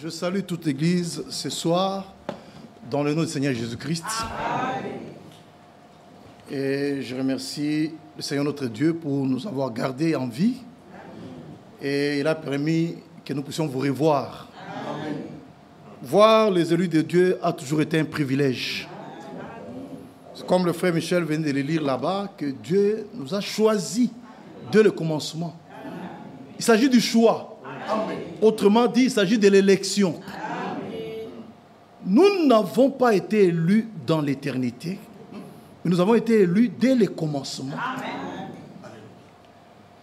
Je salue toute l'Église ce soir dans le nom du Seigneur Jésus-Christ. Et je remercie le Seigneur notre Dieu pour nous avoir gardés en vie. Et il a permis que nous puissions vous revoir. Amen. Voir les élus de Dieu a toujours été un privilège. C'est comme le frère Michel vient de le lire là-bas, que Dieu nous a choisis dès le commencement. Il s'agit du choix. Amen. Autrement dit, il s'agit de l'élection. Nous n'avons pas été élus dans l'éternité, mais nous avons été élus dès le commencement. Amen.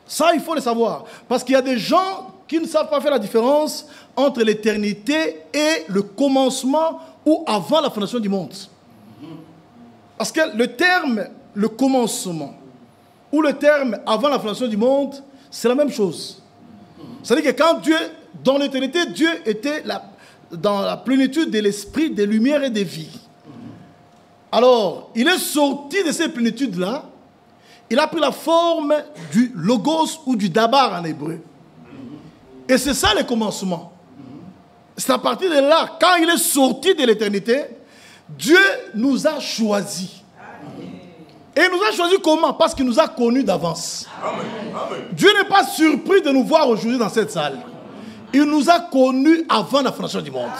Ça, il faut le savoir. Parce qu'il y a des gens qui ne savent pas faire la différence entre l'éternité et le commencement ou avant la fondation du monde. Parce que le terme « le commencement » ou le terme « avant la fondation du monde », c'est la même chose. C'est-à-dire que quand Dieu, dans l'éternité, Dieu était dans la plénitude de l'esprit, des lumières et des vies. Alors, il est sorti de ces plénitudes-là. Il a pris la forme du logos ou du dabar en hébreu. Et c'est ça le commencement. C'est à partir de là, quand il est sorti de l'éternité, Dieu nous a choisis. Et il nous a choisis comment? Parce qu'il nous a connus d'avance. Dieu n'est pas surpris de nous voir aujourd'hui dans cette salle. Il nous a connus avant la fondation du monde.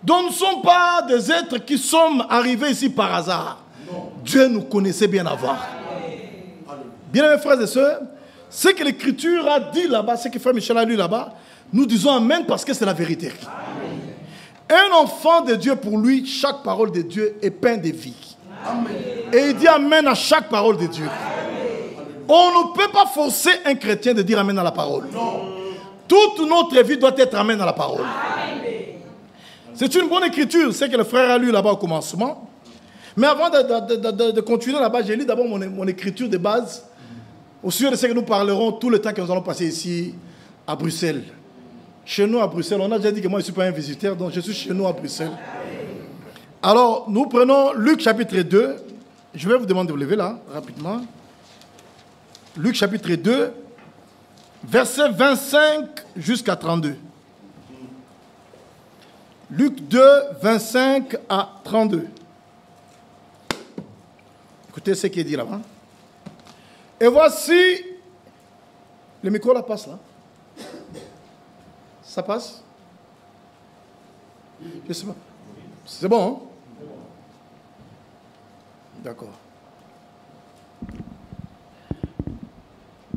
Donc nous ne sommes pas des êtres qui sommes arrivés ici par hasard. Dieu nous connaissait bien avant. Bien-aimés frères et sœurs, ce que l'Écriture a dit là-bas, ce que frère Michel a lu là-bas, nous disons Amen parce que c'est la vérité. Un enfant de Dieu, pour lui, chaque parole de Dieu est pain de vie. Amen. Et il dit Amen à chaque parole de Dieu. Amen. On ne peut pas forcer un chrétien de dire Amen à la parole. Non. Toute notre vie doit être Amen à la parole. C'est une bonne écriture, c'est que le frère a lu là-bas au commencement. Mais avant de continuer là-bas, j'ai lu d'abord mon écriture de base, au sujet de ce que nous parlerons tout le temps que nous allons passer ici à Bruxelles. Chez nous à Bruxelles, on a déjà dit que moi je ne suis pas un visiteur, donc je suis chez nous à Bruxelles. Alors, nous prenons Luc chapitre 2. Je vais vous demander de vous lever là, rapidement. Luc chapitre 2, versets 25 jusqu'à 32. Luc 2, 25 à 32. Écoutez ce qui est dit là-bas. Et voici... Le micro là passe là. Ça passe? Je ne sais pas. C'est bon, hein? D'accord.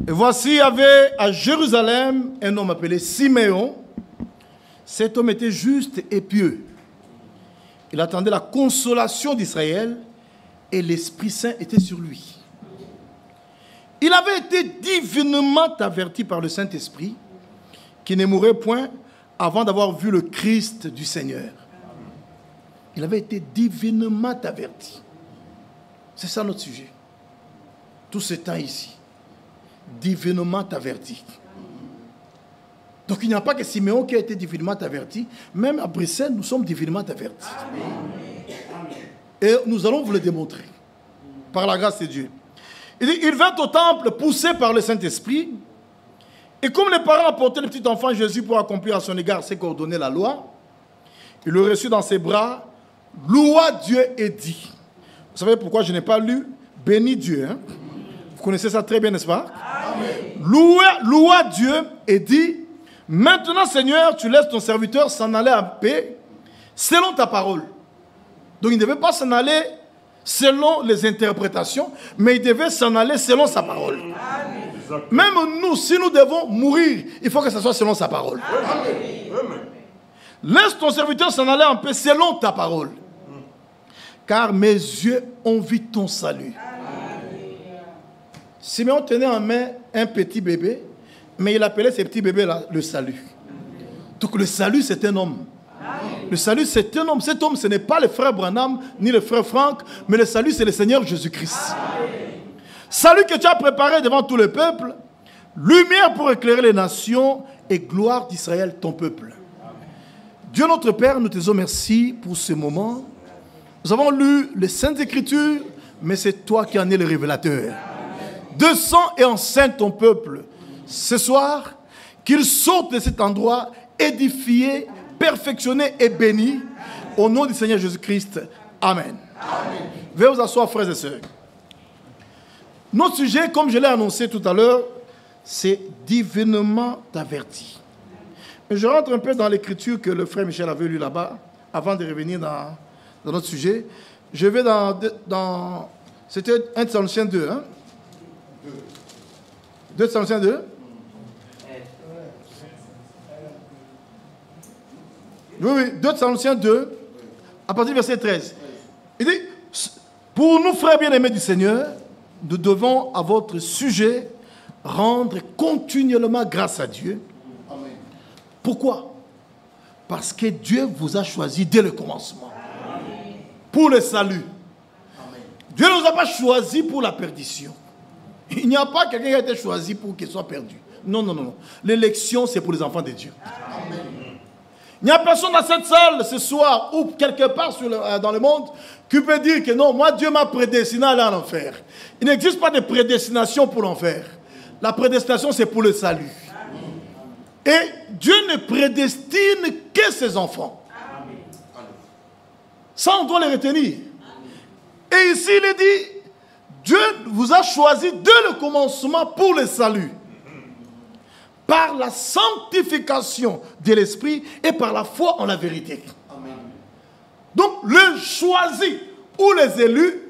Et voici, il y avait à Jérusalem un homme appelé Siméon. Cet homme était juste et pieux. Il attendait la consolation d'Israël et l'Esprit Saint était sur lui. Il avait été divinement averti par le Saint-Esprit qu'il ne mourrait point avant d'avoir vu le Christ du Seigneur. Il avait été divinement averti. C'est ça notre sujet. Tout ce temps ici. Divinement averti. Donc il n'y a pas que Siméon qui a été divinement averti. Même à Bruxelles, nous sommes divinement avertis. Et nous allons vous le démontrer. Par la grâce de Dieu. Il vint au temple poussé par le Saint-Esprit. Et comme les parents apportaient le petit enfant Jésus pour accomplir à son égard ce qu'ordonnait la loi, il le reçut dans ses bras, loua Dieu et dit. Vous savez pourquoi je n'ai pas lu béni Dieu, hein? Vous connaissez ça très bien, n'est-ce pas? Loua Dieu et dit, maintenant Seigneur, tu laisses ton serviteur s'en aller en paix selon ta parole. Donc il ne devait pas s'en aller selon les interprétations, mais il devait s'en aller selon sa parole. Amen. Même nous, si nous devons mourir, il faut que ce soit selon sa parole. Amen. Laisse ton serviteur s'en aller en paix selon ta parole. Car mes yeux ont vu ton salut. Simeon tenait en main un petit bébé, mais il appelait ce petit bébé-là le salut. Donc le salut, c'est un homme. Le salut, c'est un homme. Cet homme, ce n'est pas le frère Branham, ni le frère Franck, mais le salut, c'est le Seigneur Jésus-Christ. Salut que tu as préparé devant tout le peuple, lumière pour éclairer les nations et gloire d'Israël, ton peuple. Dieu notre Père, nous te disons merci pour ce moment. Nous avons lu les Saintes Écritures, mais c'est toi qui en es le révélateur. Descends et enseigne ton peuple ce soir, qu'il sorte de cet endroit édifiés, perfectionnés et bénis. Au nom du Seigneur Jésus-Christ. Amen. Amen. Veuillez vous asseoir, frères et sœurs. Notre sujet, comme je l'ai annoncé tout à l'heure, c'est divinement averti. Je rentre un peu dans l'écriture que le frère Michel avait lu là-bas, avant de revenir dans notre sujet. Je vais dans c'était 1 Thessaloniciens 2, hein? 2 Thessaloniciens 2. Oui, 2 Thessaloniciens 2, à partir du verset 13. Il dit, pour nous, frères bien-aimés du Seigneur, nous devons, à votre sujet, rendre continuellement grâce à Dieu. Amen. Pourquoi? Parce que Dieu vous a choisi dès le commencement. Amen. Pour le salut. Amen. Dieu ne nous a pas choisi pour la perdition. Il n'y a pas quelqu'un qui a été choisi pour qu'il soit perdu. Non, non, non, non. L'élection, c'est pour les enfants de Dieu. Amen. Il n'y a personne dans cette salle ce soir ou quelque part dans le monde qui peut dire que non, moi Dieu m'a prédestiné à aller en enfer. Il n'existe pas de prédestination pour l'enfer. La prédestination, c'est pour le salut. Et Dieu ne prédestine que ses enfants. Ça, on doit le retenir. Et ici, il est dit, Dieu vous a choisi dès le commencement pour le salut. Par la sanctification de l'esprit et par la foi en la vérité. Amen. Donc, les choisis ou les élus,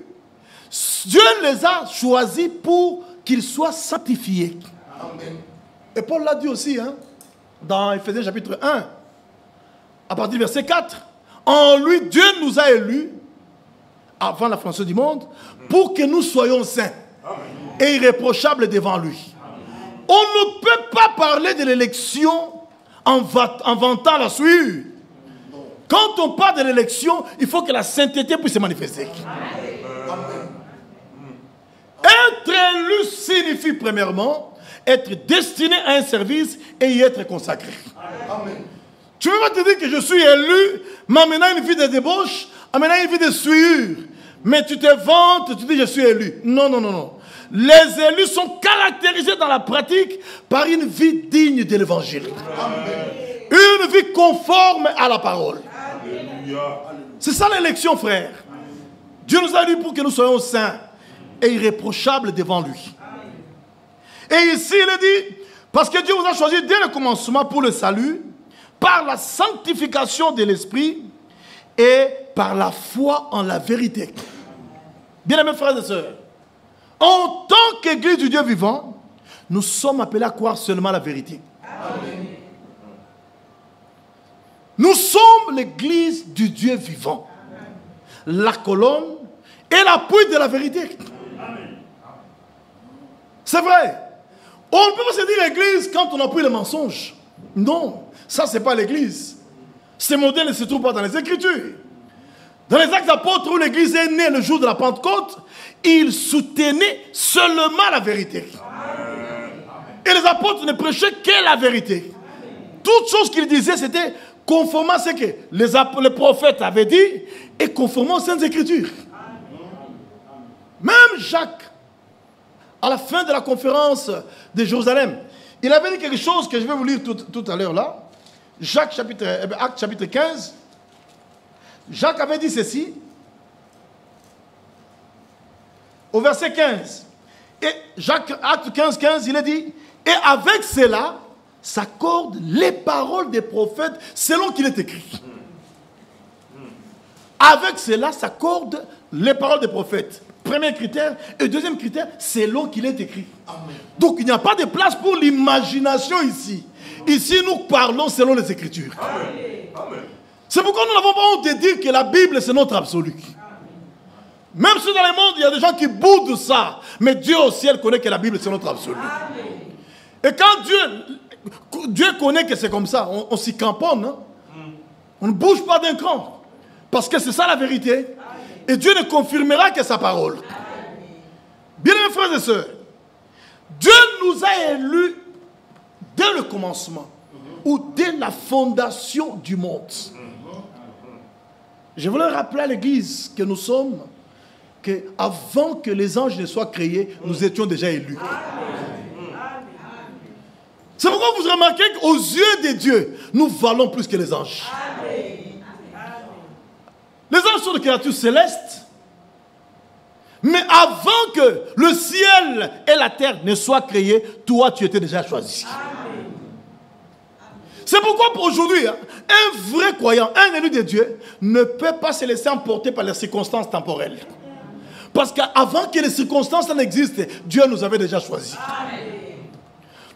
Dieu les a choisis pour qu'ils soient sanctifiés. Amen. Et Paul l'a dit aussi, hein, dans Éphésiens chapitre 1, à partir du verset 4. En lui, Dieu nous a élus, avant la fondation du monde, pour que nous soyons saints. Amen. Et irréprochables devant lui. On ne peut pas parler de l'élection en vantant la souillure. Quand on parle de l'élection, il faut que la sainteté puisse se manifester. Amen. Être élu signifie premièrement être destiné à un service et y être consacré. Amen. Tu ne veux pas te dire que je suis élu, m'amenant une vie de débauche, amenant une vie de souillure, mais tu te vantes, tu dis je suis élu. Non, non, non, non. Les élus sont caractérisés dans la pratique par une vie digne de l'évangile. Une vie conforme à la parole. C'est ça l'élection, frère. Dieu nous a dit pour que nous soyons saints et irréprochables devant lui. Et ici, il est dit, parce que Dieu vous a choisi dès le commencement pour le salut, par la sanctification de l'esprit et par la foi en la vérité. Bien-aimés frères et sœurs, en tant qu'Église du Dieu vivant, nous sommes appelés à croire seulement la vérité. Amen. Nous sommes l'Église du Dieu vivant. Amen. La colonne et l'appui de la vérité. C'est vrai. On ne peut pas se dire Église quand on appuie les mensonges. Non, ça c'est pas l'Église. Ce modèle ne se trouve pas dans les Écritures. Dans les Actes d'Apôtres où l'Église est née le jour de la Pentecôte, ils soutenaient seulement la vérité. Et les apôtres ne prêchaient que la vérité. Toute chose qu'ils disaient, c'était conformément à ce que les prophètes avaient dit et conformément aux Saintes Écritures. Même Jacques, à la fin de la conférence de Jérusalem, il avait dit quelque chose que je vais vous lire tout à l'heure là. Acte chapitre 15. Jacques avait dit ceci. Au verset 15. Et Jacques, acte 15, 15, il a dit, et avec cela, s'accordent les paroles des prophètes selon qu'il est écrit. Avec cela, s'accordent les paroles des prophètes. Premier critère. Et deuxième critère, selon qu'il est écrit. Amen. Donc, il n'y a pas de place pour l'imagination ici. Ici, nous parlons selon les Écritures. Amen. C'est pourquoi nous n'avons pas honte de dire que la Bible, c'est notre absolu. Même si dans le monde, il y a des gens qui boudent ça. Mais Dieu au ciel connaît que la Bible, c'est notre absolu. Et quand Dieu connaît que c'est comme ça, on s'y cramponne. Hein? On ne bouge pas d'un cran. Parce que c'est ça la vérité. Et Dieu ne confirmera que sa parole. Bien mes frères et sœurs, Dieu nous a élus dès le commencement. Ou dès la fondation du monde. Je voulais rappeler à l'Église que nous sommes, qu'avant que les anges ne soient créés, nous étions déjà élus. C'est pourquoi vous remarquez qu'aux yeux de Dieu, nous valons plus que les anges. Amen. Les anges sont des créatures célestes. Mais avant que le ciel et la terre ne soient créés, toi, tu étais déjà choisi. Amen. C'est pourquoi aujourd'hui, un vrai croyant, un élu de Dieu, ne peut pas se laisser emporter par les circonstances temporelles. Parce qu'avant que les circonstances n'existent, Dieu nous avait déjà choisis. Amen.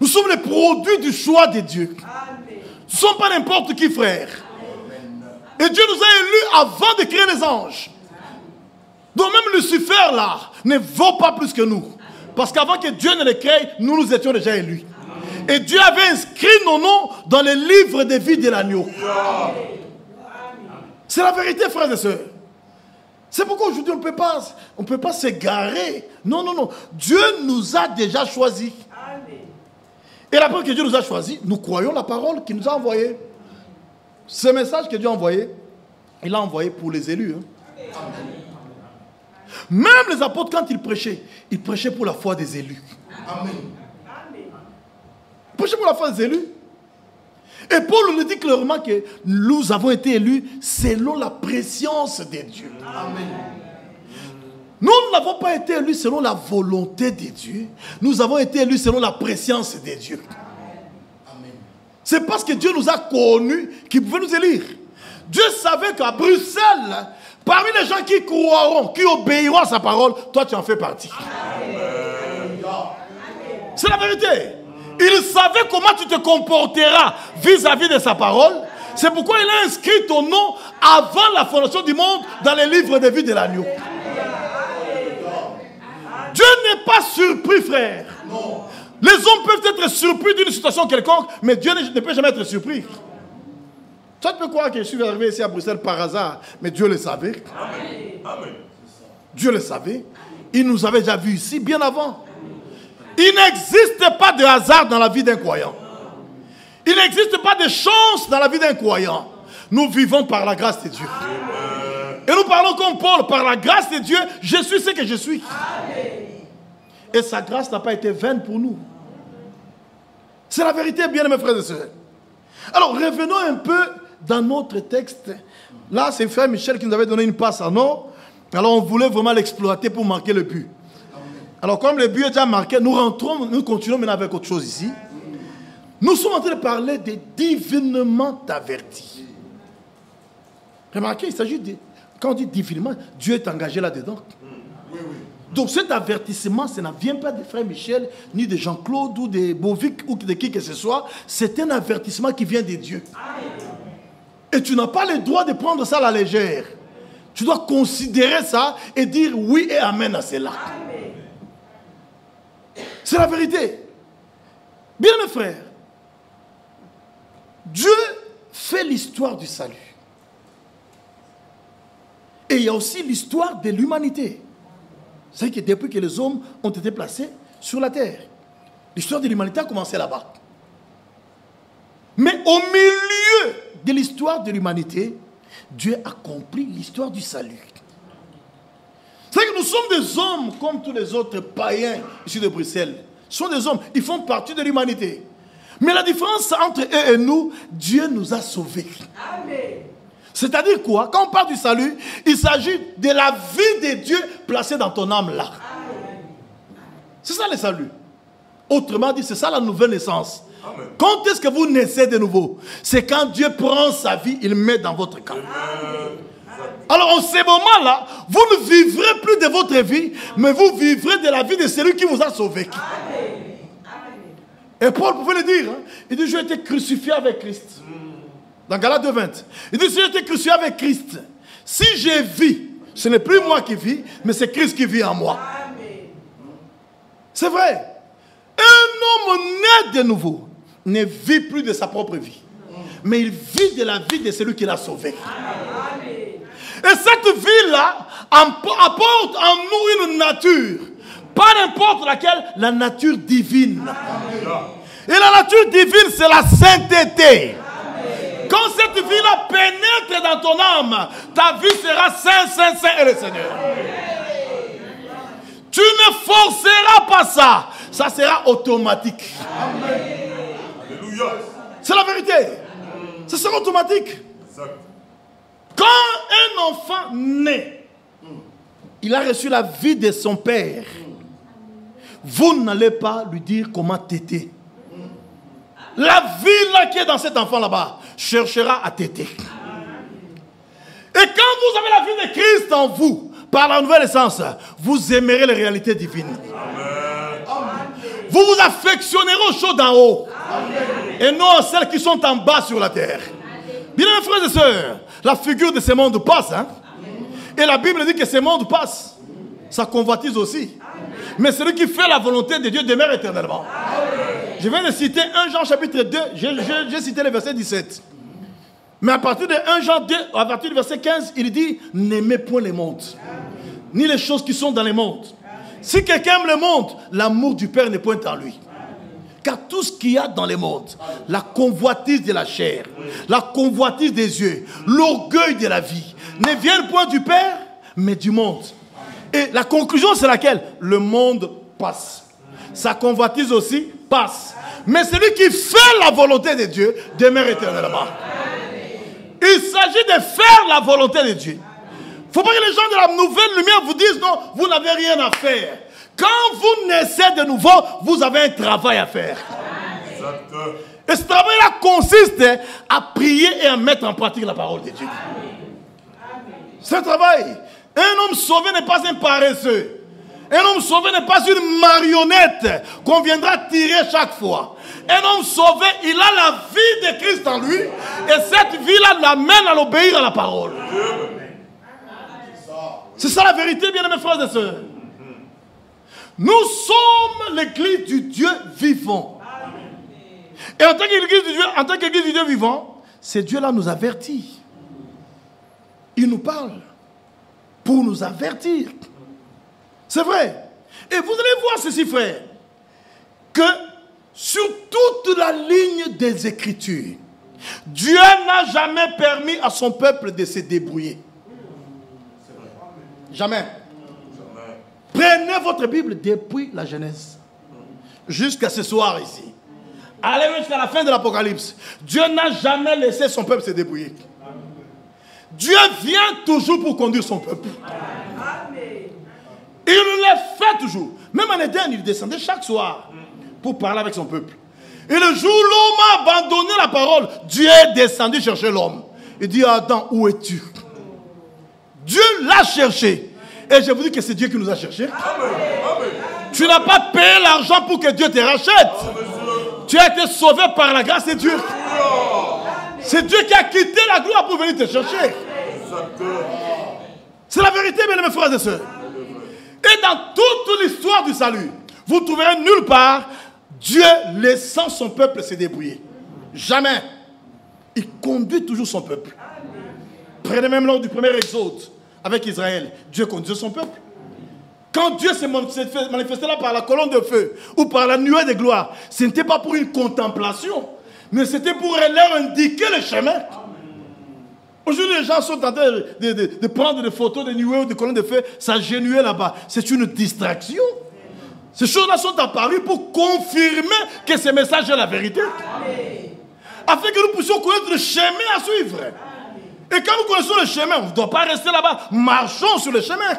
Nous sommes les produits du choix de Dieu. Amen. Nous ne sommes pas n'importe qui, frère. Amen. Et Dieu nous a élus avant de créer les anges. Donc même Lucifer là ne vaut pas plus que nous. Parce qu'avant que Dieu ne les crée, nous étions déjà élus. Amen. Et Dieu avait inscrit nos noms dans les livres de vie de l'agneau. C'est la vérité, frères et sœurs. C'est pourquoi aujourd'hui on ne peut pas s'égarer. Non, non, non. Dieu nous a déjà choisis. Et la preuve que Dieu nous a choisis, nous croyons la parole qu'il nous a envoyée. Ce message que Dieu a envoyé, il l'a envoyé pour les élus. Amen. Même les apôtres, quand ils prêchaient pour la foi des élus. Amen. Ils prêchaient pour la foi des élus. Et Paul nous dit clairement que nous avons été élus selon la préscience de Dieu. Amen. Nous n'avons pas été élus selon la volonté de Dieu. Nous avons été élus selon la préscience de Dieu. Amen. C'est parce que Dieu nous a connus qu'il pouvait nous élire. Dieu savait qu'à Bruxelles, parmi les gens qui croiront, qui obéiront à sa parole, toi tu en fais partie. C'est la vérité. Il savait comment tu te comporteras vis-à-vis de sa parole. C'est pourquoi il a inscrit ton nom avant la fondation du monde dans les livres de vie de l'agneau. Dieu n'est pas surpris, frère. Non. Les hommes peuvent être surpris d'une situation quelconque, mais Dieu ne peut jamais être surpris. Tu peux croire que je suis arrivé ici à Bruxelles par hasard, mais Dieu le savait. Amen. Dieu le savait. Il nous avait déjà vus ici bien avant. Il n'existe pas de hasard dans la vie d'un croyant. Il n'existe pas de chance dans la vie d'un croyant. Nous vivons par la grâce de Dieu. Et nous parlons comme Paul, par la grâce de Dieu, je suis ce que je suis. Et sa grâce n'a pas été vaine pour nous. C'est la vérité, bien mes frères et sœurs. Alors, revenons un peu dans notre texte. Là, c'est frère Michel qui nous avait donné une passe à nous. Alors, on voulait vraiment l'exploiter pour marquer le but. Alors, comme le but est déjà marqué, nous continuons maintenant avec autre chose ici. Nous sommes en train de parler des divinement avertis. Remarquez, il s'agit de... Quand on dit divinement, Dieu est engagé là-dedans. Oui, oui. Donc cet avertissement, ça ne vient pas de frère Michel, ni de Jean-Claude, ou de Bovic, ou de qui que ce soit. C'est un avertissement qui vient de Dieu. Et tu n'as pas le droit de prendre ça à la légère. Tu dois considérer ça et dire oui et amen à cela. C'est la vérité. Bien mes frères, Dieu fait l'histoire du salut. Et il y a aussi l'histoire de l'humanité. C'est que depuis que les hommes ont été placés sur la terre, l'histoire de l'humanité a commencé là-bas. Mais au milieu de l'histoire de l'humanité, Dieu accomplit l'histoire du salut. C'est que nous sommes des hommes comme tous les autres païens ici de Bruxelles. Ce sont des hommes, ils font partie de l'humanité. Mais la différence entre eux et nous, Dieu nous a sauvés. Amen. C'est-à-dire quoi? Quand on parle du salut, il s'agit de la vie de Dieu placée dans ton âme là. C'est ça le salut. Autrement dit, c'est ça la nouvelle naissance. Amen. Quand est-ce que vous naissez de nouveau? C'est quand Dieu prend sa vie, il met dans votre cœur. Alors en ce moment-là, vous ne vivrez plus de votre vie, mais vous vivrez de la vie de celui qui vous a sauvé. Amen. Et Paul pouvait le dire. Hein? Il dit, j'ai été crucifié avec Christ. Dans Galates 2:20, il dit, si j'ai été crucifié avec Christ, si je vis, ce n'est plus moi qui vis, mais c'est Christ qui vit en moi. C'est vrai. Un homme né de nouveau ne vit plus de sa propre vie, mais il vit de la vie de celui qui l'a sauvé. Et cette vie-là apporte en nous une nature, pas n'importe laquelle, la nature divine. Et la nature divine, c'est la sainteté. Quand cette vie-là pénètre dans ton âme, ta vie sera saint, saint, saint et le Seigneur. Tu ne forceras pas ça. Ça sera automatique. C'est la vérité. Ce sera automatique. Quand un enfant naît, il a reçu la vie de son père. Vous n'allez pas lui dire comment téter. La vie là qui est dans cet enfant là-bas cherchera à téter. Et quand vous avez la vie de Christ en vous, par la nouvelle essence, vous aimerez les réalités divines. Vous vous affectionnerez aux choses d'en haut. Et non à celles qui sont en bas sur la terre. Bien, mes frères et sœurs, la figure de ce monde passe. Hein? Et la Bible dit que ce monde passe. Ça convoitise aussi. Mais celui qui fait la volonté de Dieu demeure éternellement. Je viens de citer 1 Jean chapitre 2. J'ai cité le verset 17. Mais à partir de 1 Jean 2, à partir du verset 15, il dit, n'aimez point le monde, ni les choses qui sont dans le monde. Si quelqu'un aime le monde, l'amour du Père n'est point en lui. Car tout ce qu'il y a dans le monde, la convoitise de la chair, la convoitise des yeux, l'orgueil de la vie, ne viennent point du Père, mais du monde. Et la conclusion, c'est laquelle? Le monde passe. Sa convoitise aussi passe. Mais celui qui fait la volonté de Dieu demeure éternellement. Il s'agit de faire la volonté de Dieu. Il ne faut pas que les gens de la nouvelle lumière vous disent non, vous n'avez rien à faire. Quand vous naissez de nouveau, vous avez un travail à faire. Et ce travail-là consiste à prier et à mettre en pratique la parole de Dieu. C'est un travail. Un homme sauvé n'est pas un paresseux. Un homme sauvé n'est pas une marionnette qu'on viendra tirer chaque fois. Un homme sauvé, il a la vie de Christ en lui. Et cette vie-là l'amène à l'obéir à la parole. C'est ça la vérité, bien mes frères et sœurs. Nous sommes l'église du Dieu vivant. Et en tant qu'église du Dieu vivant, ce Dieu-là nous avertit. Il nous parle pour nous avertir. C'est vrai. Et vous allez voir ceci, frère, que sur toute la ligne des Écritures, Dieu n'a jamais permis à son peuple de se débrouiller. Jamais. Prenez votre Bible depuis la Genèse jusqu'à ce soir ici. Allez jusqu'à la fin de l'Apocalypse. Dieu n'a jamais laissé son peuple se débrouiller. Dieu vient toujours pour conduire son peuple. Il le fait toujours. Même en Éden, il descendait chaque soir pour parler avec son peuple. Et le jour où l'homme a abandonné la parole, Dieu est descendu chercher l'homme. Il dit, Adam, où es-tu? Dieu l'a cherché. Et je vous dis que c'est Dieu qui nous a cherchés. Tu n'as pas payé l'argent pour que Dieu te rachète. Tu as été sauvé par la grâce de Dieu. C'est Dieu qui a quitté la gloire pour venir te chercher. C'est la vérité, mes frères et sœurs. Et dans toute l'histoire du salut, vous ne trouverez nulle part Dieu laissant son peuple se débrouiller. Jamais. Il conduit toujours son peuple. Prenez même lors du premier exode avec Israël, Dieu conduisait son peuple. Quand Dieu s'est manifesté là par la colonne de feu ou par la nuée de gloire, ce n'était pas pour une contemplation, mais c'était pour leur indiquer le chemin. Aujourd'hui, les gens sont en train de prendre des photos de nuées ou de colonnes de feu, ça génuait là-bas. C'est une distraction. Ces choses-là sont apparues pour confirmer que ce message est la vérité. Afin que nous puissions connaître le chemin à suivre. Et quand nous connaissons le chemin, on ne doit pas rester là-bas. Marchons sur le chemin.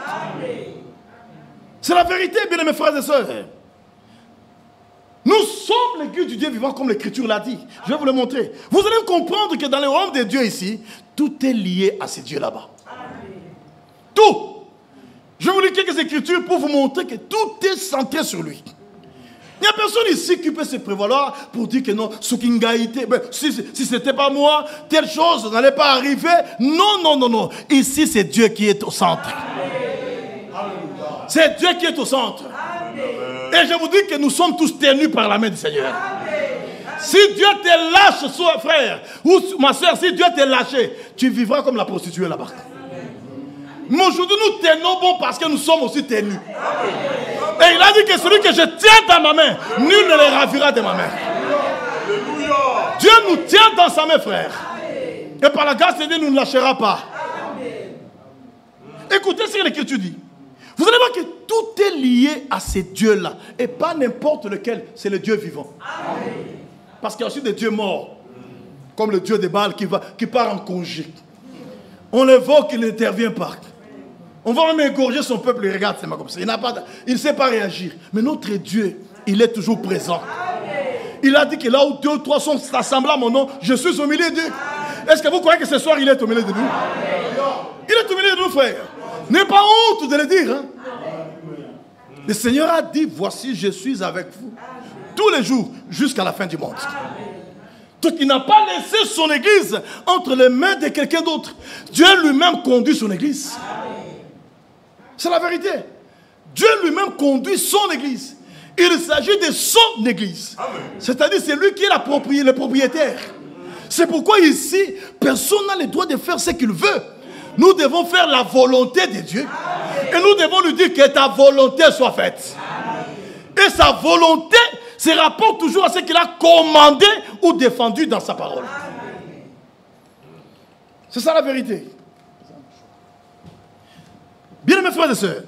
C'est la vérité, bien mes frères et sœurs. Nous sommes l'église du Dieu vivant comme l'Écriture l'a dit. Je vais vous le montrer. Vous allez comprendre que dans le royaume de Dieu ici, tout est lié à ces dieux là-bas. Tout. Je vais vous lire quelques écritures pour vous montrer que tout est centré sur lui. Il n'y a personne ici qui peut se prévaloir pour dire que non, si ce n'était pas moi, telle chose n'allait pas arriver. Non, non, non, non. Ici, c'est Dieu qui est au centre. C'est Dieu qui est au centre. Et je vous dis que nous sommes tous tenus par la main du Seigneur. Si Dieu te lâche, frère, ou ma soeur, si Dieu te lâché, tu vivras comme la prostituée là-bas. Mais aujourd'hui, nous tenons bon parce que nous sommes aussi tenus. Et il a dit que celui que je tiens dans ma main, nul ne le ravira de ma main. Dieu nous tient dans sa main, frère. Et par la grâce de Dieu, nous ne lâchera pas. Écoutez ce que l'Écriture dit. Vous allez voir que tout est lié à ces dieux-là. Et pas n'importe lequel, c'est le Dieu vivant. parce qu'il y a aussi des dieux morts. Comme le dieu des Baals qui part en congé. On l'évoque, il n'intervient pas. On va même égorger son peuple, il regarde, c'est comme ça. Il ne sait pas réagir. Mais notre Dieu, il est toujours présent. Il a dit que là où 2 ou 3 sont assemblés à mon nom, je suis au milieu d'eux. Est-ce que vous croyez que ce soir, il est au milieu de nous? Il est au milieu de nous, frères. N'ayez pas honte de le dire. Hein? Le Seigneur a dit, voici, je suis avec vous. Tous les jours, jusqu'à la fin du monde. Donc il n'a pas laissé son église entre les mains de quelqu'un d'autre. Dieu lui-même conduit son église. C'est la vérité. Dieu lui-même conduit son église. Il s'agit de son église. C'est-à-dire c'est lui qui est le propriétaire. C'est pourquoi ici, personne n'a le droit de faire ce qu'il veut. Nous devons faire la volonté de Dieu. Et nous devons lui dire que ta volonté soit faite. Et sa volonté se rapporte toujours à ce qu'il a commandé ou défendu dans sa parole. C'est ça la vérité. Bien mes frères et sœurs,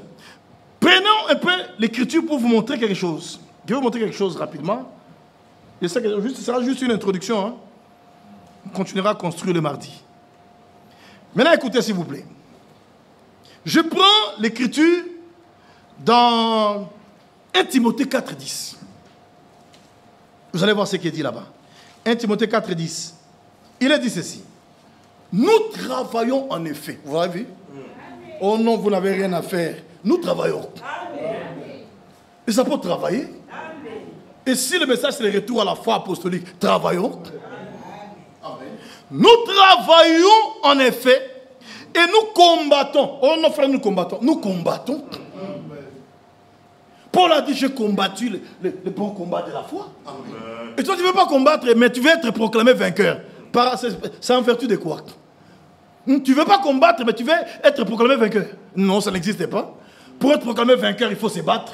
prenons un peu l'écriture pour vous montrer quelque chose. Je vais vous montrer quelque chose rapidement. Je sais que ce sera juste une introduction. Hein. On continuera à construire le mardi. Maintenant, écoutez s'il vous plaît. Je prends l'écriture dans 1 Timothée 4,10. Vous allez voir ce qui est dit là-bas. 1 Timothée 4,10. Il est dit ceci. Nous travaillons en effet. Vous avez vu? Oh non, vous n'avez rien à faire. Nous travaillons. Et ça peut travailler. Et si le message c'est le retour à la foi apostolique, travaillons. Nous travaillons en effet et nous combattons. Oh non frère, nous combattons. Nous combattons. Paul a dit, j'ai combattu le bon combat de la foi. Et toi tu ne veux pas combattre, mais tu veux être proclamé vainqueur. C'est en vertu de quoi? Tu ne veux pas combattre, mais tu veux être proclamé vainqueur. Non, ça n'existe pas. Pour être proclamé vainqueur, il faut se battre.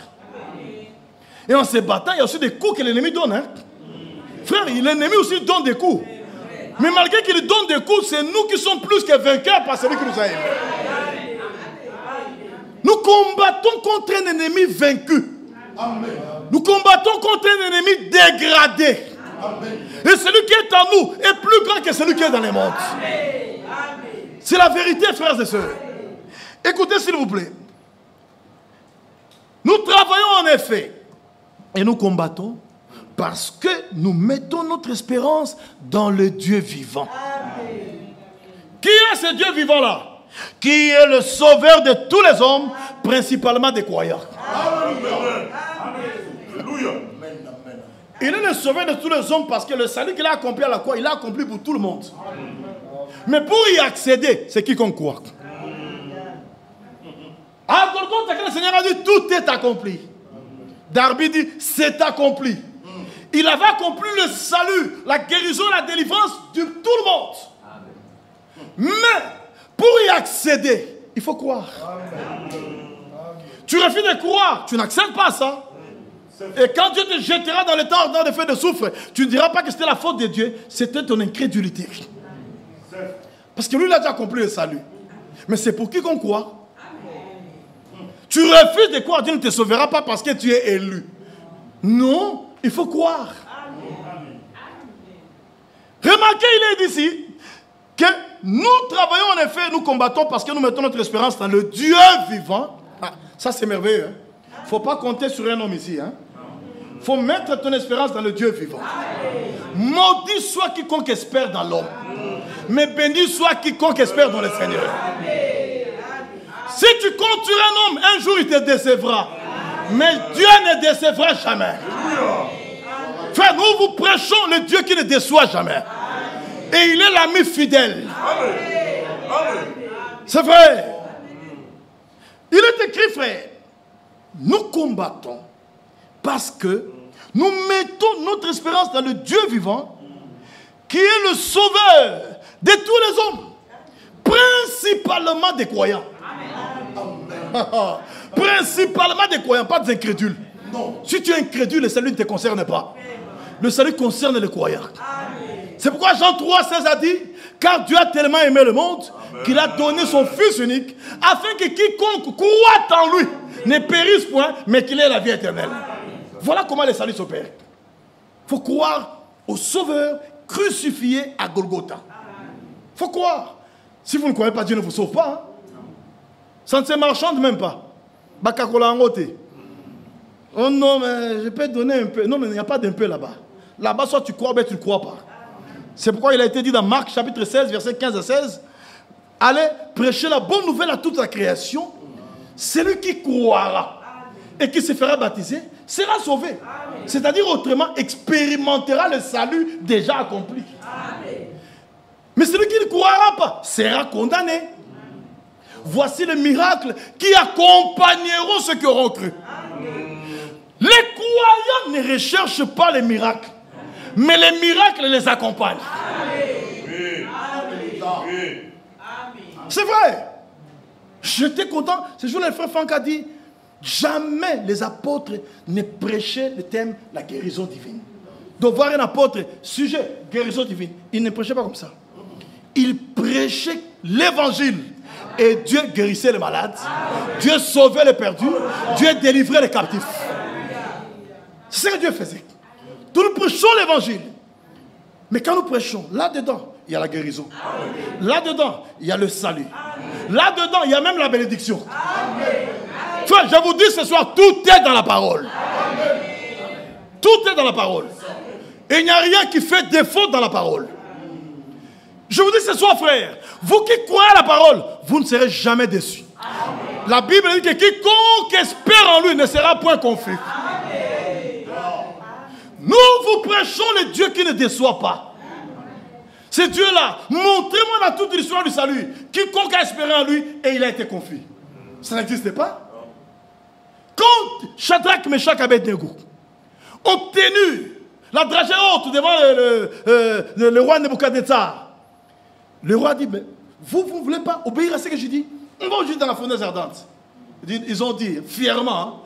Et en se battant, il y a aussi des coups que l'ennemi donne. Hein? Frère, l'ennemi aussi donne des coups. Mais malgré qu'il donne des coups, c'est nous qui sommes plus que vainqueurs par celui qui nous a aimés. Nous combattons contre un ennemi vaincu. Nous combattons contre un ennemi dégradé. Et celui qui est en nous est plus grand que celui qui est dans les mondes. C'est la vérité, frères et sœurs. Écoutez s'il vous plaît. Nous travaillons en effet. Et nous combattons parce que nous mettons notre espérance dans le Dieu vivant. Qui est ce Dieu vivant-là? Qui est le sauveur de tous les hommes, principalement des croyants. Alléluia. Il est le sauveur de tous les hommes parce que le salut qu'il a accompli à la croix, il l'a accompli pour tout le monde. Mais pour y accéder, c'est quiconque croit. À Golgotha, quand le Seigneur a dit tout est accompli. Darby dit c'est accompli. Il avait accompli le salut, la guérison, la délivrance de tout le monde. Mais pour y accéder, il faut croire. Tu refuses de croire, tu n'accèdes pas à ça. Et quand Dieu te jettera dans le temps ardent de feu de soufre, tu ne diras pas que c'était la faute de Dieu, c'était ton incrédulité. Parce que lui, il a déjà accompli le salut. Mais c'est pour qui qu'on croit. Tu refuses de croire, Dieu ne te sauvera pas parce que tu es élu. Non, il faut croire. Remarquez, il est ici que nous travaillons en effet, nous combattons parce que nous mettons notre espérance dans le Dieu vivant. Ah, ça c'est merveilleux. Il ne faut pas compter sur un homme ici. Il faut mettre ton espérance dans le Dieu vivant. Maudit soit quiconque espère dans l'homme. Mais béni soit quiconque espère dans le Seigneur. Si tu comptes sur un homme, un jour il te décevra. Mais Dieu ne décevra jamais. Frère, nous vous prêchons le Dieu qui ne déçoit jamais. Et il est l'ami fidèle. C'est vrai. Il est écrit, frère, nous combattons parce que nous mettons notre espérance dans le Dieu vivant qui est le sauveur de tous les hommes, principalement des croyants. Principalement des croyants, pas des incrédules. Non. Si tu es incrédule, le salut ne te concerne pas. Le salut concerne les croyants. C'est pourquoi Jean 3,16 a dit, car Dieu a tellement aimé le monde qu'il a donné son Fils unique, afin que quiconque croit en lui ne périsse point, mais qu'il ait la vie éternelle. Voilà comment le salut s'opère. Il faut croire au Sauveur crucifié à Golgotha. Il faut croire. Si vous ne croyez pas, Dieu ne vous sauve pas. Hein. Ça ne se marchande même pas. Oh non, mais je peux donner un peu. Non, mais il n'y a pas d'un peu là-bas. Là-bas, soit tu crois, ou bien tu ne crois pas. C'est pourquoi il a été dit dans Marc chapitre 16, versets 15 à 16, allez prêcher la bonne nouvelle à toute la création. Celui qui croira et qui se fera baptiser sera sauvé. C'est-à-dire autrement, expérimentera le salut déjà accompli. Amen. Mais celui qui ne croira pas sera condamné. Voici les miracles qui accompagneront ceux qui auront cru. Amen. Les croyants ne recherchent pas les miracles, mais les miracles les accompagnent. Amen. Amen. C'est vrai. J'étais content. Ce jour-là, le frère Franck a dit, jamais les apôtres ne prêchaient le thème la guérison divine. Donc voir un apôtre, sujet, guérison divine, il ne prêchait pas comme ça. Il prêchait l'évangile. Et Dieu guérissait les malades. Amen. Dieu sauvait les perdus. Amen. Dieu délivrait les captifs. C'est ce que Dieu faisait. Nous prêchons l'évangile. Mais quand nous prêchons, là-dedans, il y a la guérison. Là-dedans, il y a le salut. Là-dedans, il y a même la bénédiction. Frère, je vous dis ce soir, tout est dans la parole. Tout est dans la parole. Et il n'y a rien qui fait défaut dans la parole. Je vous dis ce soir, frère, vous qui croyez à la parole, vous ne serez jamais déçus. La Bible dit que quiconque espère en lui ne sera point confus. Nous vous prêchons le Dieu qui ne déçoit pas. Ce Dieu-là, montrez-moi dans toute l'histoire du salut, quiconque a espéré en lui et il a été confus. Ça n'existe pas. Quand Shadrach, Meshach et Abednego ont tenu la dragée haute devant le roi Nebuchadnezzar, le roi dit, mais vous ne voulez pas obéir à ce que je dis? On va juste dans la fournaise ardente. Ils ont dit fièrement,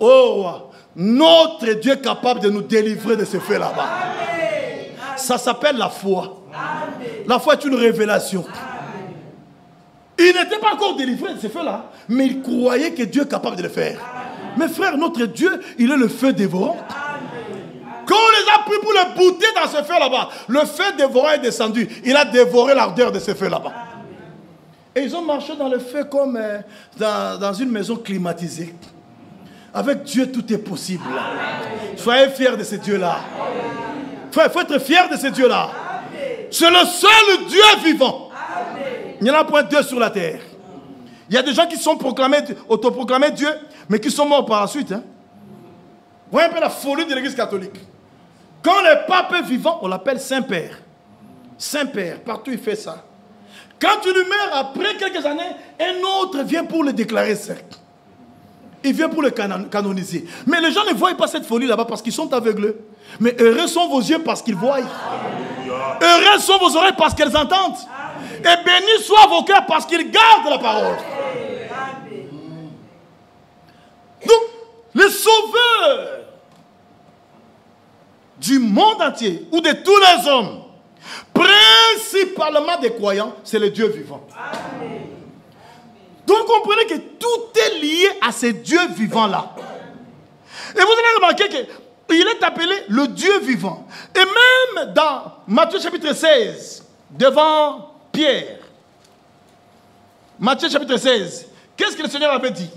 oh roi, notre Dieu est capable de nous délivrer de ce feu là-bas. Ça s'appelle la foi. Amen. La foi est une révélation. Amen. Il n'était pas encore délivré de ce feu-là, mais il croyait que Dieu est capable de le faire. Amen. Mais frère, notre Dieu, il est le feu dévorant. Amen. Quand on les a pris pour le bouter dans ce feu là-bas, le feu dévorant est descendu. Il a dévoré l'ardeur de ce feu là-bas. Et ils ont marché dans le feu comme dans une maison climatisée. Avec Dieu, tout est possible. Amen. Soyez fiers de ce Dieu-là. Frère, il faut être fier de ce Dieu-là. C'est le seul Dieu vivant. Amen. Il n'y en a point deux sur la terre. Il y a des gens qui sont autoproclamés Dieu, mais qui sont morts par la suite. Hein. Vous voyez un peu la folie de l'Église catholique. Quand le pape est vivant, on l'appelle Saint-Père. Saint-Père, partout il fait ça. Quand il meurt, après quelques années, un autre vient pour le déclarer saint. Il vient pour le canoniser. Mais les gens ne voient pas cette folie là-bas parce qu'ils sont aveugles. Mais heureux sont vos yeux parce qu'ils voient. Heureux sont vos oreilles parce qu'elles entendent. Et bénis soient vos cœurs parce qu'ils gardent la parole. Donc, le sauveur du monde entier ou de tous les hommes, principalement des croyants, c'est le Dieu vivant. Amen. Donc comprenez que tout est lié à ce Dieu vivant-là. Et vous allez remarquer qu'il est appelé le Dieu vivant. Et même dans Matthieu chapitre 16, devant Pierre, Matthieu chapitre 16, qu'est-ce que le Seigneur avait dit?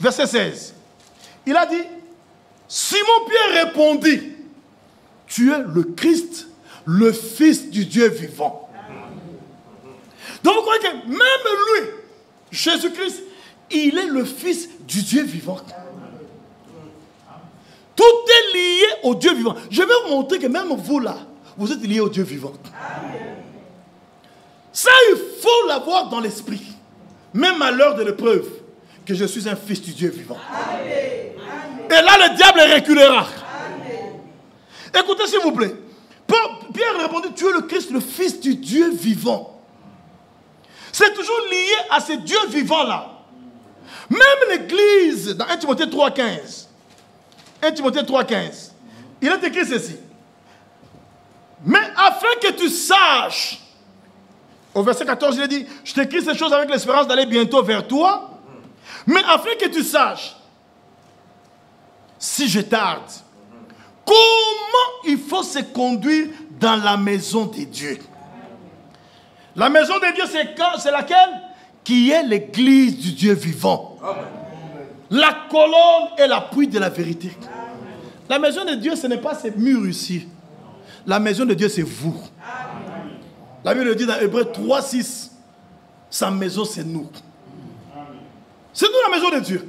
Verset 16. Il a dit, Simon-Pierre répondit, tu es le Christ, le Fils du Dieu vivant. Donc vous croyez que même lui, Jésus-Christ, il est le Fils du Dieu vivant. Tout est lié au Dieu vivant. Je vais vous montrer que même vous là, vous êtes liés au Dieu vivant. Ça, il faut l'avoir dans l'esprit. Même à l'heure de l'épreuve, que je suis un fils du Dieu vivant. Et là, le diable reculera. Écoutez, s'il vous plaît. Pierre répondit, tu es le Christ, le Fils du Dieu vivant. C'est toujours lié à ce Dieu vivant-là. Même l'Église, dans 1 Timothée 3,15, 1 Timothée 3,15, il est écrit ceci. Mais afin que tu saches, au verset 14, il a dit, je t'écris ces choses avec l'espérance d'aller bientôt vers toi, mais afin que tu saches, si je tarde, comment il faut se conduire dans la maison de Dieu? La maison de Dieu, c'est laquelle? Qui est l'église du Dieu vivant. Amen. La colonne et l'appui de la vérité. Amen. La maison de Dieu, ce n'est pas ces murs ici. La maison de Dieu, c'est vous. Amen. La Bible dit dans Hébreux 3:6, sa maison, c'est nous. C'est nous la maison de Dieu.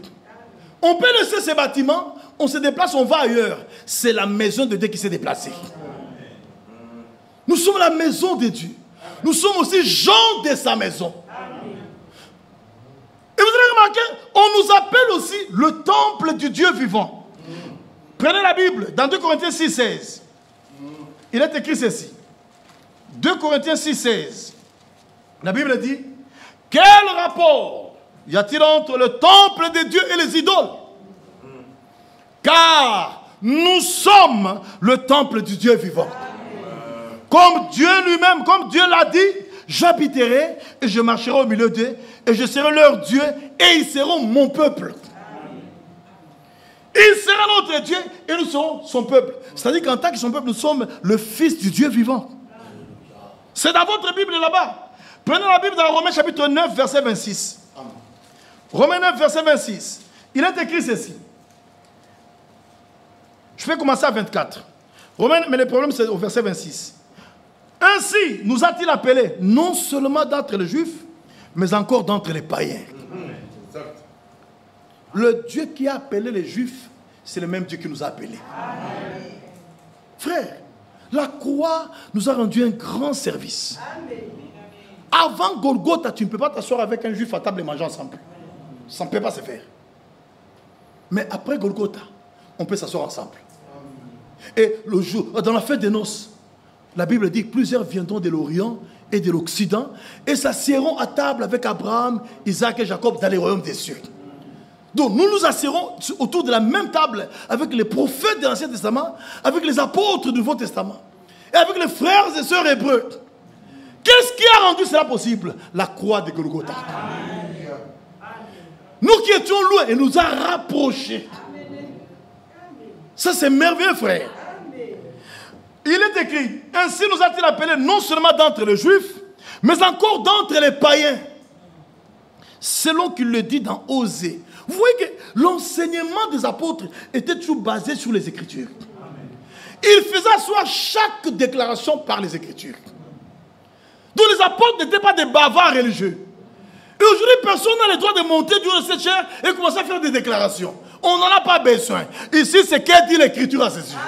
On peut laisser ces bâtiments, on se déplace, on va ailleurs. C'est la maison de Dieu qui s'est déplacée. Nous sommes la maison de Dieu. Nous sommes aussi gens de sa maison. Et vous avez remarqué, on nous appelle aussi le temple du Dieu vivant. Prenez la Bible, dans 2 Corinthiens 6:16. Il est écrit ceci. 2 Corinthiens 6:16. La Bible dit, quel rapport y a-t-il entre le temple de Dieu et les idoles? Car nous sommes le temple du Dieu vivant. Comme Dieu lui-même, comme Dieu l'a dit, j'habiterai et je marcherai au milieu d'eux et je serai leur Dieu et ils seront mon peuple. Il sera notre Dieu et nous serons son peuple. C'est-à-dire qu'en tant que son peuple, nous sommes le fils du Dieu vivant. C'est dans votre Bible là-bas. Prenez la Bible dans Romains chapitre 9, verset 26. Romains 9, verset 26. Il est écrit ceci. Je vais commencer à 24. Romains, mais le problème c'est au verset 26. Ainsi nous a-t-il appelés non seulement d'entre les Juifs, mais encore d'entre les païens. Le Dieu qui a appelé les Juifs, c'est le même Dieu qui nous a appelés. Amen. Frère, la croix nous a rendu un grand service. Amen. Avant Golgotha, tu ne peux pas t'asseoir avec un Juif à table et manger ensemble. Ça ne peut pas se faire. Mais après Golgotha, on peut s'asseoir ensemble. Et le jour, dans la fête des noces, la Bible dit que plusieurs viendront de l'Orient et de l'Occident et s'assiéront à table avec Abraham, Isaac et Jacob dans les royaumes des cieux. Donc nous nous asserons autour de la même table avec les prophètes de l'Ancien Testament, avec les apôtres du Nouveau Testament et avec les frères et sœurs hébreux. Qu'est-ce qui a rendu cela possible? La croix de Golgotha. Amen. Nous qui étions loin, et nous a rapprochés. Ça c'est merveilleux, frère. Il est écrit, ainsi nous a-t-il appelés non seulement d'entre les Juifs, mais encore d'entre les païens. Selon qu'il le dit dans Osée. Vous voyez que l'enseignement des apôtres était toujours basé sur les Écritures. Il faisait asseoir chaque déclaration par les Écritures. Donc les apôtres n'étaient pas des bavards religieux. Et aujourd'hui, personne n'a le droit de monter du haut de cette chair et commencer à faire des déclarations. On n'en a pas besoin. Ici, c'est qu'elle dit l'Écriture à ses yeux.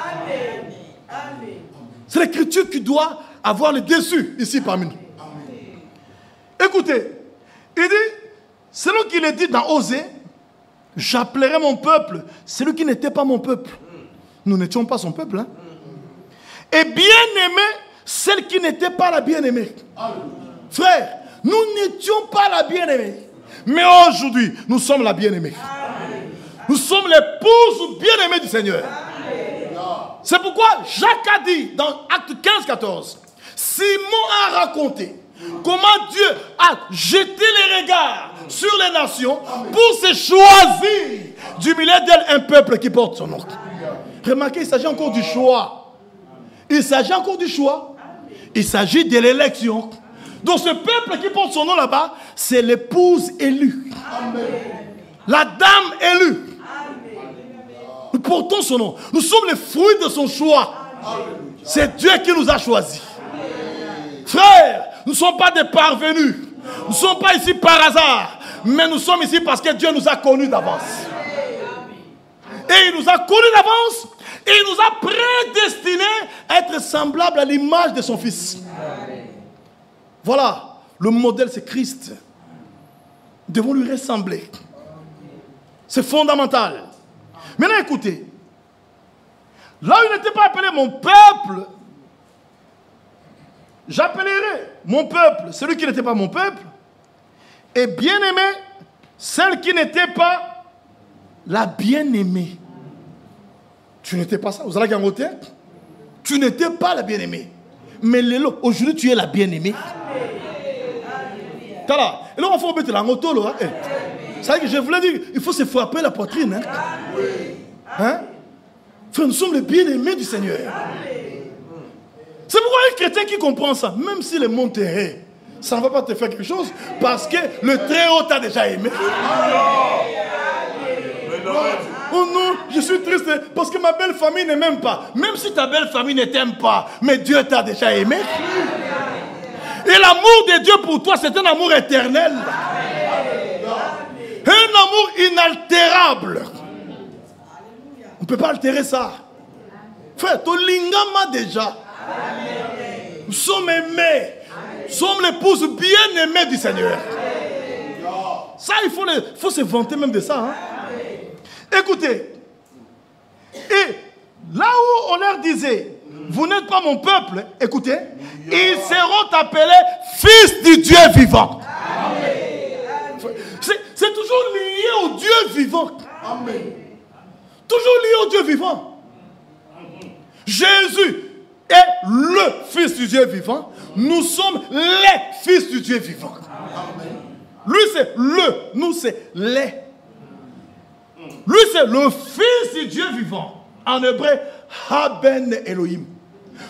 C'est l'Écriture qui doit avoir le dessus ici parmi nous. Écoutez, il dit, selon qu'il est dit dans Osée, j'appellerai mon peuple celui qui n'était pas mon peuple. Nous n'étions pas son peuple. Hein? Et bien-aimé, celle qui n'était pas la bien-aimée. Frère, nous n'étions pas la bien-aimée. Mais aujourd'hui, nous sommes la bien-aimée. Nous sommes l'épouse bien-aimée du Seigneur. C'est pourquoi Jacques a dit dans Acte 15-14, Simon a raconté comment Dieu a jeté les regards sur les nations pour se choisir du milieu d'elles un peuple qui porte son nom. Remarquez, il s'agit encore du choix. Il s'agit encore du choix. Il s'agit de l'élection. Donc ce peuple qui porte son nom là-bas, c'est l'épouse élue. La dame élue. Nous portons son nom. Nous sommes les fruits de son choix. C'est Dieu qui nous a choisis. Frères, nous ne sommes pas des parvenus. Nous ne sommes pas ici par hasard. Mais nous sommes ici parce que Dieu nous a connus d'avance. Et il nous a connus d'avance. Et il nous a prédestinés à être semblables à l'image de son Fils. Voilà. Le modèle, c'est Christ. Nous devons lui ressembler. C'est fondamental. Maintenant, écoutez. Là où il n'était pas appelé mon peuple, j'appellerai mon peuple celui qui n'était pas mon peuple, et bien-aimé celle qui n'était pas la bien-aimée. Tu n'étais pas ça. Vous allez gangoter. Tu n'étais pas la bien-aimée. Mais aujourd'hui, tu es la bien-aimée. T'as là. Et là, on va mettre la moto là. C'est vrai que je voulais dire, il faut se frapper la poitrine. Hein? Frère, nous sommes les bien-aimés du Seigneur. C'est pourquoi un chrétien qui comprend ça, même si le monde t'est, ça ne va pas te faire quelque chose, parce que le Très-Haut t'a déjà aimé. Oh non, je suis triste parce que ma belle famille ne m'aime pas. Même si ta belle famille ne t'aime pas, mais Dieu t'a déjà aimé. Et l'amour de Dieu pour toi, c'est un amour éternel. Un amour inaltérable. On ne peut pas altérer ça. Frère, ton lingama déjà. Nous sommes aimés. Nous sommes l'épouse bien-aimée du Seigneur. Ça, il faut se vanter même de ça. Hein? Écoutez. Et là où on leur disait, vous n'êtes pas mon peuple, écoutez, ils seront appelés fils du Dieu vivant. C'est toujours lié au Dieu vivant. Amen. Toujours lié au Dieu vivant. Jésus est le Fils du Dieu vivant. Nous sommes les fils du Dieu vivant. Amen. Lui c'est le, nous c'est les. Lui c'est le Fils du Dieu vivant. En hébreu, Ha-Ben Elohim.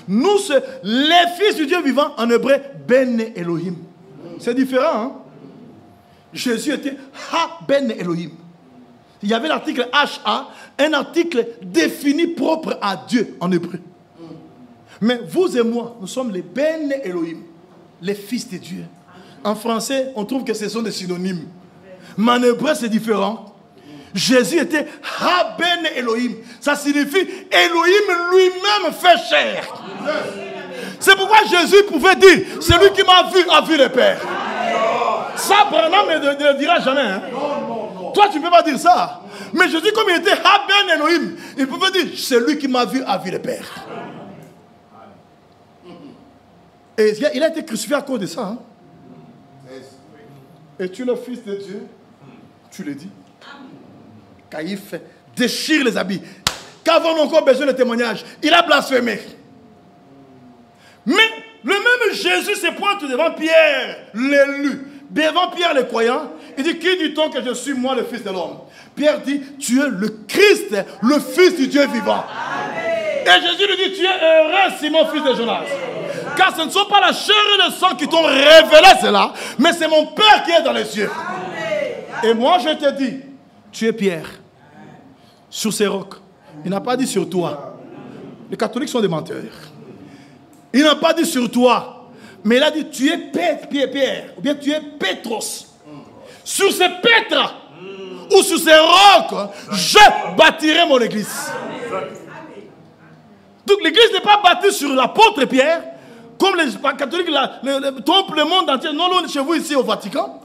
Nous c'est les fils du Dieu vivant. En hébreu, Ben Elohim. C'est différent, hein? Jésus était Ha-Ben Elohim. Il y avait l'article H-A, un article défini propre à Dieu en hébreu. Mais vous et moi, nous sommes les Ben Elohim, les fils de Dieu. En français, on trouve que ce sont des synonymes. Mais en hébreu, c'est différent. Jésus était Ha-Ben Elohim. Ça signifie Elohim lui-même fait chair. C'est pourquoi Jésus pouvait dire, celui qui m'a vu a vu le Père. Ça, Branham ne le dira jamais. Hein? Toi, tu ne peux pas dire ça. Mais Jésus, comme il était Ha-Ben Elohim, il pouvait dire, celui qui m'a vu a vu le Père. Et il a été crucifié à cause de ça. Hein? Es-tu le Fils de Dieu? Tu le dis. Caïphe déchire les habits. Qu'avons-nous encore besoin de témoignages? Il a blasphémé. Mais le même Jésus se pointe devant Pierre, l'élu, devant Pierre le croyant. Il dit, qui dit-on que je suis moi le Fils de l'homme? Pierre dit, tu es le Christ, le Fils du Dieu vivant. Amen. Et Jésus lui dit, tu es heureux Simon, fils de Jonas. Car ce ne sont pas la chair et le sang qui t'ont révélé cela, mais c'est mon Père qui est dans les cieux. Amen. Et moi je te dis, tu es Pierre, sur ces rocs. Il n'a pas dit sur toi. Les catholiques sont des menteurs. Il n'a pas dit sur toi, mais il a dit tu es Pierre, ou bien tu es Pétros. Sur ces pètres ou sur ces rocs, je bâtirai mon église. Donc l'église n'est pas bâtie sur l'apôtre Pierre, comme les catholiques trompent le monde entier, non loin de chez vous ici au Vatican.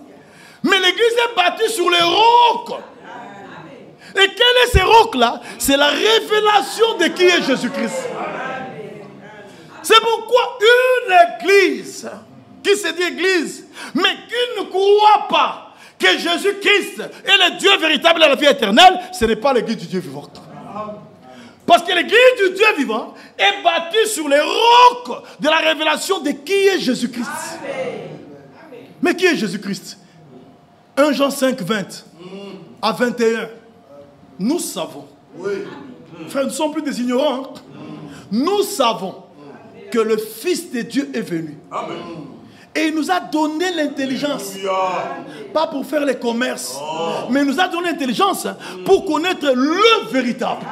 Mais l'église est bâtie sur les rocs. Et quel est ces rocs-là? C'est la révélation de qui est Jésus-Christ. C'est pourquoi une église, qui se dit église, mais qui ne croit pas que Jésus-Christ est le Dieu véritable de la vie éternelle, ce n'est pas l'église du Dieu vivant. Parce que l'église du Dieu vivant est bâtie sur les rocs de la révélation de qui est Jésus-Christ. Mais qui est Jésus-Christ? 1 Jean 5, 20 à 21. Nous savons. Frère, nous ne sommes plus des ignorants. Hein? Nous savons que le Fils de Dieu est venu. Amen. Et il nous a donné l'intelligence. Pas pour faire les commerces. Mais il nous a donné l'intelligence pour connaître le véritable.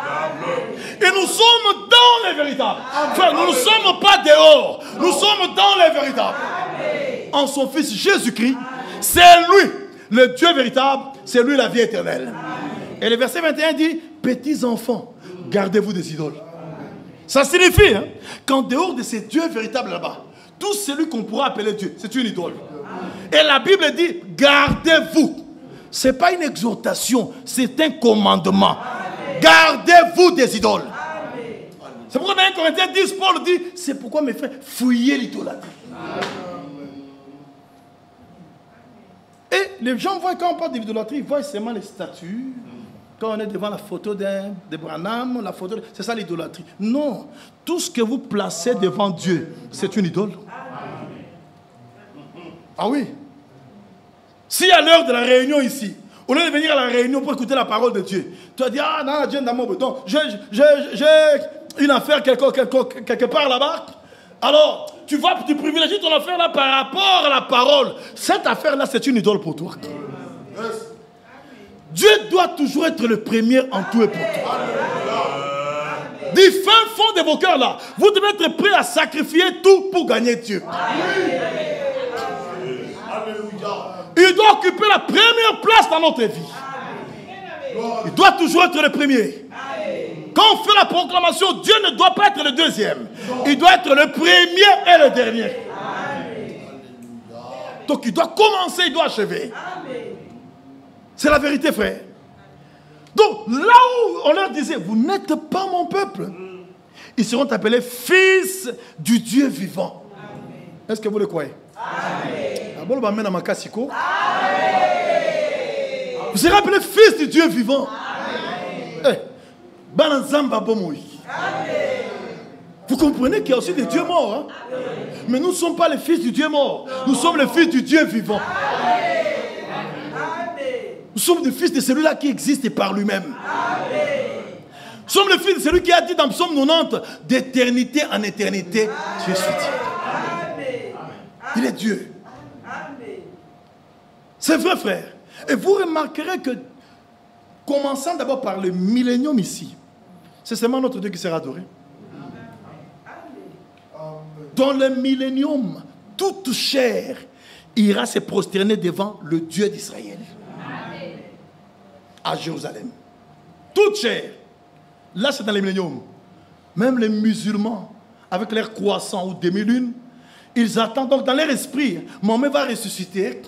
Et nous sommes dans les véritables. Frère, nous ne sommes pas dehors. Nous sommes dans les véritables. En son Fils Jésus-Christ, c'est lui, le Dieu véritable, c'est lui la vie éternelle. Et le verset 21 dit, petits enfants, gardez-vous des idoles. Ça signifie hein, qu'en dehors de ces dieux véritables là-bas, tout celui qu'on pourra appeler Dieu, c'est une idole. Et la Bible dit, gardez-vous. Ce n'est pas une exhortation, c'est un commandement. Gardez-vous des idoles. C'est pourquoi dans 1 Corinthiens 10, Paul dit, c'est pourquoi mes frères, fuyez l'idolâtrie. Et les gens voient, quand on parle d'idolâtrie, ils voient seulement les statues. Quand on est devant la photo de Branham, la photo, c'est ça l'idolâtrie. Non, tout ce que vous placez devant Dieu, c'est une idole. Ah oui. Si à l'heure de la réunion ici, Au lieu de venir à la réunion pour écouter la parole de Dieu, tu as dit, ah, non, Dieu n'a pas besoin. J'ai une affaire quelque part là-bas. Alors, tu privilégies ton affaire là par rapport à la parole. Cette affaire-là, c'est une idole pour toi. Dieu doit toujours être le premier en tout et pour tout. Du fin fond de vos cœurs là, vous devez être prêts à sacrifier tout pour gagner Dieu. Il doit occuper la première place dans notre vie. Il doit toujours être le premier. Quand on fait la proclamation, Dieu ne doit pas être le deuxième. Il doit être le premier et le dernier. Donc il doit commencer, il doit achever. C'est la vérité, frère. Donc là où on leur disait, vous n'êtes pas mon peuple, ils seront appelés fils du Dieu vivant. Est-ce que vous le croyez? Vous serez appelés fils du Dieu vivant. Vous comprenez qu'il y a aussi des dieux morts. Hein? Mais nous ne sommes pas les fils du Dieu mort. Nous sommes les fils du Dieu vivant. Nous sommes les fils de celui-là qui existe par lui-même. Nous sommes les fils de celui qui a dit dans Psaume 90, d'éternité en éternité, je suis Dieu. Il est Dieu. C'est vrai, frère. Et vous remarquerez que, commençant d'abord par le millénium ici, c'est seulement notre Dieu qui sera adoré. Dans le millénium, toute chair ira se prosterner devant le Dieu d'Israël. À Jérusalem. Toute chair. Là, c'est dans le millénium. Même les musulmans, avec leur croissant ou demi-lune, ils attendent donc dans leur esprit, Mohamed va ressusciter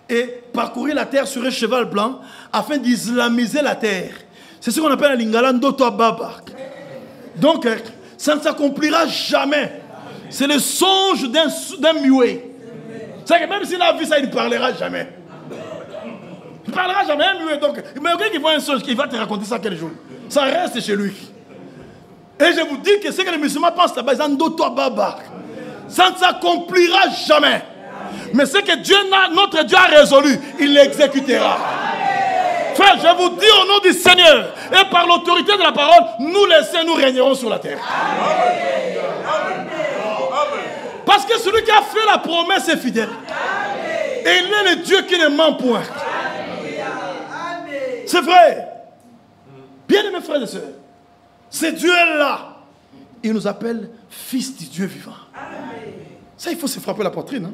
et parcourir la terre sur un cheval blanc afin d'islamiser la terre. C'est ce qu'on appelle à Lingala Ndoto Baba. Donc, ça ne s'accomplira jamais. C'est le songe d'un muet. C'est que même s'il a vu ça, il ne parlera jamais. Il ne parlera jamais, un muet. Donc, mais quelqu'un qui voit un songe, il va te raconter ça quel jour. Ça reste chez lui. Et je vous dis que ce que les musulmans pensent là-bas, ils ont Ndoto Baba. Ça ne s'accomplira jamais. Mais ce que Dieu notre Dieu a résolu, il l'exécutera. Frère, je vous dis au nom du Seigneur, et par l'autorité de la parole, nous les saints, nous régnerons sur la terre. Parce que celui qui a fait la promesse est fidèle. Et il est le Dieu qui ne ment point. C'est vrai. Bien aimés frères et sœurs, ce Dieu-là, il nous appelle fils du Dieu vivant. Ça, il faut se frapper la poitrine. Hein?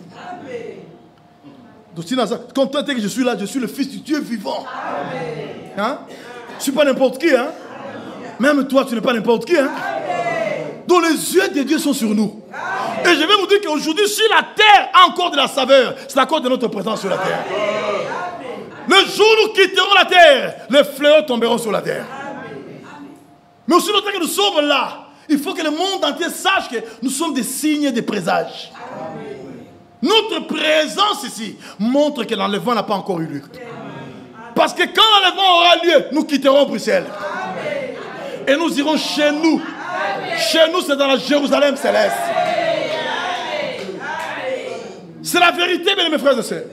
Donc, quand tu dis que je suis là, je suis le fils du Dieu vivant. Hein? Je ne suis pas n'importe qui. Hein? Même toi, tu n'es pas n'importe qui. Hein? Donc, les yeux de Dieu sont sur nous. Et je vais vous dire qu'aujourd'hui, si la terre a encore de la saveur, c'est à cause de notre présence sur la terre. Le jour où nous quitterons la terre, les fléaux tomberont sur la terre. Mais aussi le temps que nous sommes là, il faut que le monde entier sache que nous sommes des signes, des présages. Notre présence ici montre que l'enlèvement n'a pas encore eu lieu. Parce que quand l'enlèvement aura lieu, nous quitterons Bruxelles. Et nous irons chez nous. Chez nous, c'est dans la Jérusalem céleste. C'est la vérité, bien mes frères et sœurs.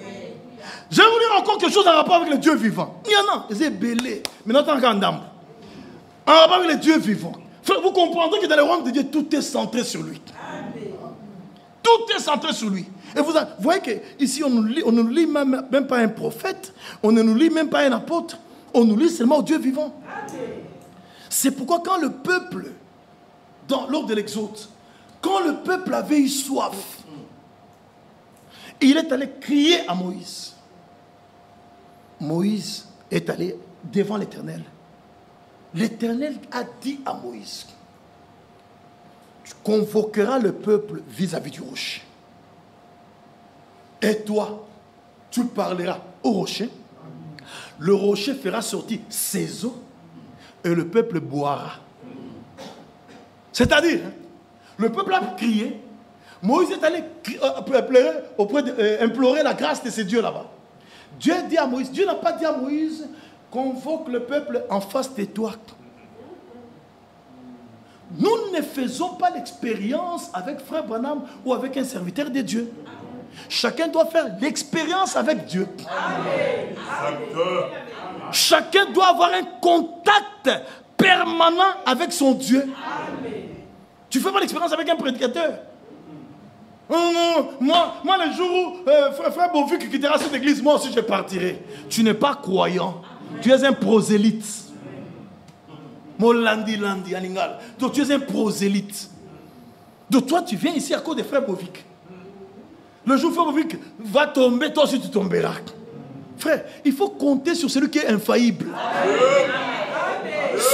Je vais vous dire encore quelque chose en rapport avec le Dieu vivant. Il y en a, c'est belé. Mais non, en rapport avec le Dieu vivant. Vous comprendrez que dans le royaume de Dieu, tout est centré sur lui. Tout est centré sur lui. Et vous voyez qu'ici, on ne nous lit même pas un prophète, on ne nous lit même pas un apôtre, on nous lit seulement au Dieu vivant. C'est pourquoi quand le peuple, lors de l'exode, quand le peuple avait eu soif, il est allé crier à Moïse. Moïse est allé devant l'Éternel. L'Éternel a dit à Moïse, tu convoqueras le peuple vis-à-vis du rocher. Et toi, tu parleras au rocher. Le rocher fera sortir ses eaux et le peuple boira. C'est-à-dire, le peuple a crié. Moïse est allé implorer la grâce de ces dieux là-bas. Dieu dit à Moïse, Dieu n'a pas dit à Moïse, convoque le peuple en face de toi. Nous ne faisons pas l'expérience avec Frère Branham ou avec un serviteur de Dieu. Chacun doit faire l'expérience avec Dieu. Chacun doit avoir un contact permanent avec son Dieu. Tu fais pas l'expérience avec un prédicateur. Moi, le jour où frère Beauvuc quittera cette église, moi aussi je partirai. Tu n'es pas croyant. Tu es un prosélyte. Donc tu es un prosélyte. Donc toi tu viens ici à cause de frère Beauvuc. Le jour où frère Beauvuc va tomber, toi aussi tu tomberas. Frère, il faut compter sur celui qui est infaillible.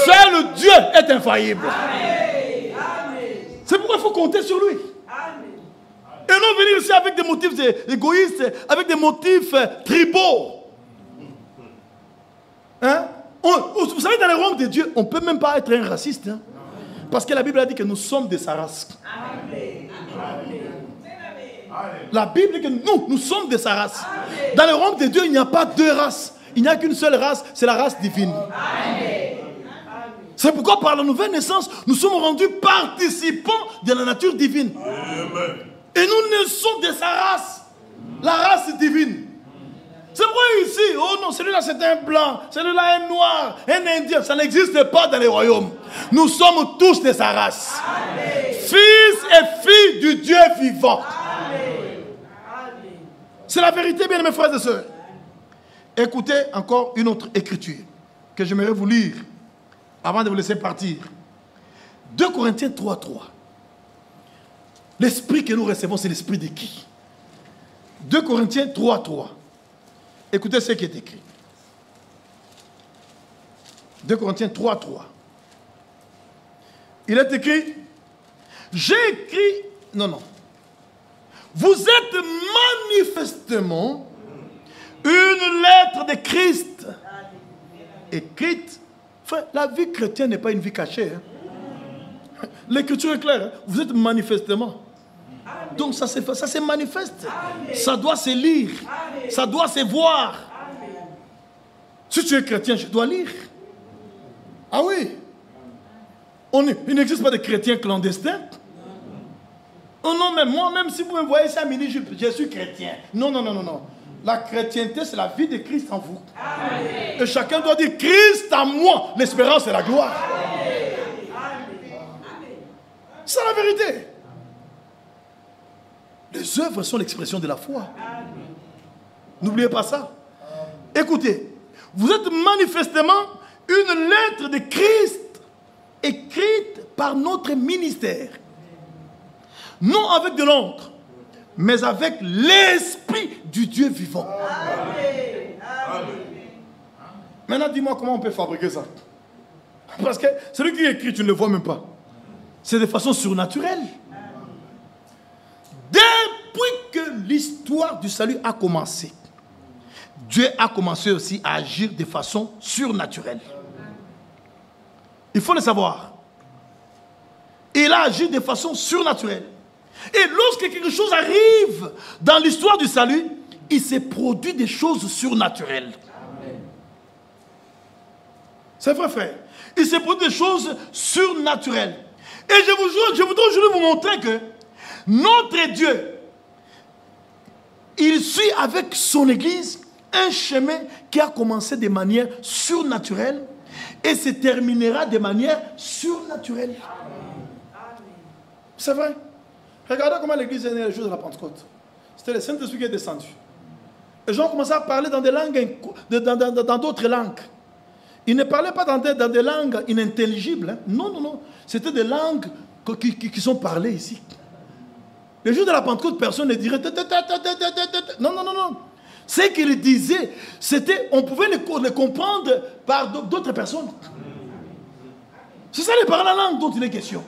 Seul Dieu est infaillible. C'est pourquoi il faut compter sur lui. Et non venir ici avec des motifs égoïstes, avec des motifs tribaux. Hein? Vous savez, dans les royaumes de Dieu, on ne peut même pas être un raciste. Hein? Parce que la Bible a dit que nous sommes de sa race. La Bible dit que nous sommes de sa race. Dans le royaume de Dieu, il n'y a pas deux races. Il n'y a qu'une seule race, c'est la race divine. C'est pourquoi par la nouvelle naissance, nous sommes rendus participants de la nature divine. Et nous naissons de sa race, la race divine. C'est pourquoi ici, oh non, celui-là c'est un blanc, celui-là un noir, un indien, ça n'existe pas dans les royaumes. Nous sommes tous de sa race. Fils et filles du Dieu vivant. C'est la vérité, bien mes frères et sœurs. Écoutez encore une autre écriture que j'aimerais vous lire avant de vous laisser partir. 2 Corinthiens 3:3. L'esprit que nous recevons, c'est l'esprit de qui? 2 Corinthiens 3:3. Écoutez ce qui est écrit. 2 Corinthiens 3:3. Il est écrit, j'ai écrit, non. Vous êtes manifestement une lettre de Christ écrite. Frère, la vie chrétienne n'est pas une vie cachée. Hein. L'écriture est claire. Hein. Vous êtes manifestement. Donc ça se manifeste. Ça doit se lire. Ça doit se voir. Si tu es chrétien, je dois lire. Ah oui. Il n'existe pas de chrétiens clandestins. Oh non, mais moi, même si vous me voyez ça à midi, je suis chrétien. Non. La chrétienté, c'est la vie de Christ en vous. Amen. Et chacun doit dire, Christ en moi, l'espérance et la gloire. C'est la vérité. Les œuvres sont l'expression de la foi. N'oubliez pas ça. Écoutez, vous êtes manifestement une lettre de Christ écrite par notre ministère. Non avec de l'encre, mais avec l'esprit du Dieu vivant. Amen. Maintenant, dis-moi comment on peut fabriquer ça. Parce que celui qui écrit, tu ne le vois même pas. C'est de façon surnaturelle. Depuis que l'histoire du salut a commencé, Dieu a commencé aussi à agir de façon surnaturelle. Il faut le savoir. Il a agi de façon surnaturelle. Et lorsque quelque chose arrive dans l'histoire du salut, il s'est produit des choses surnaturelles. C'est vrai, frère. Il s'est produit des choses surnaturelles. Et je voudrais aujourd'hui vous montrer que notre Dieu, il suit avec son Église un chemin qui a commencé de manière surnaturelle et se terminera de manière surnaturelle. C'est vrai. Regardez comment l'Église est née le jour de la Pentecôte. C'était le Saint-Esprit qui est descendu. Les gens commençaient à parler dans des langues, dans d'autres langues. Ils ne parlaient pas dans des langues inintelligibles. Hein. Non. C'était des langues qui sont parlées ici. Le jour de la Pentecôte, personne ne dirait... Non. Ce qu'ils disaient, c'était... On pouvait les comprendre par d'autres personnes. C'est ça les paroles en langue dont il est question.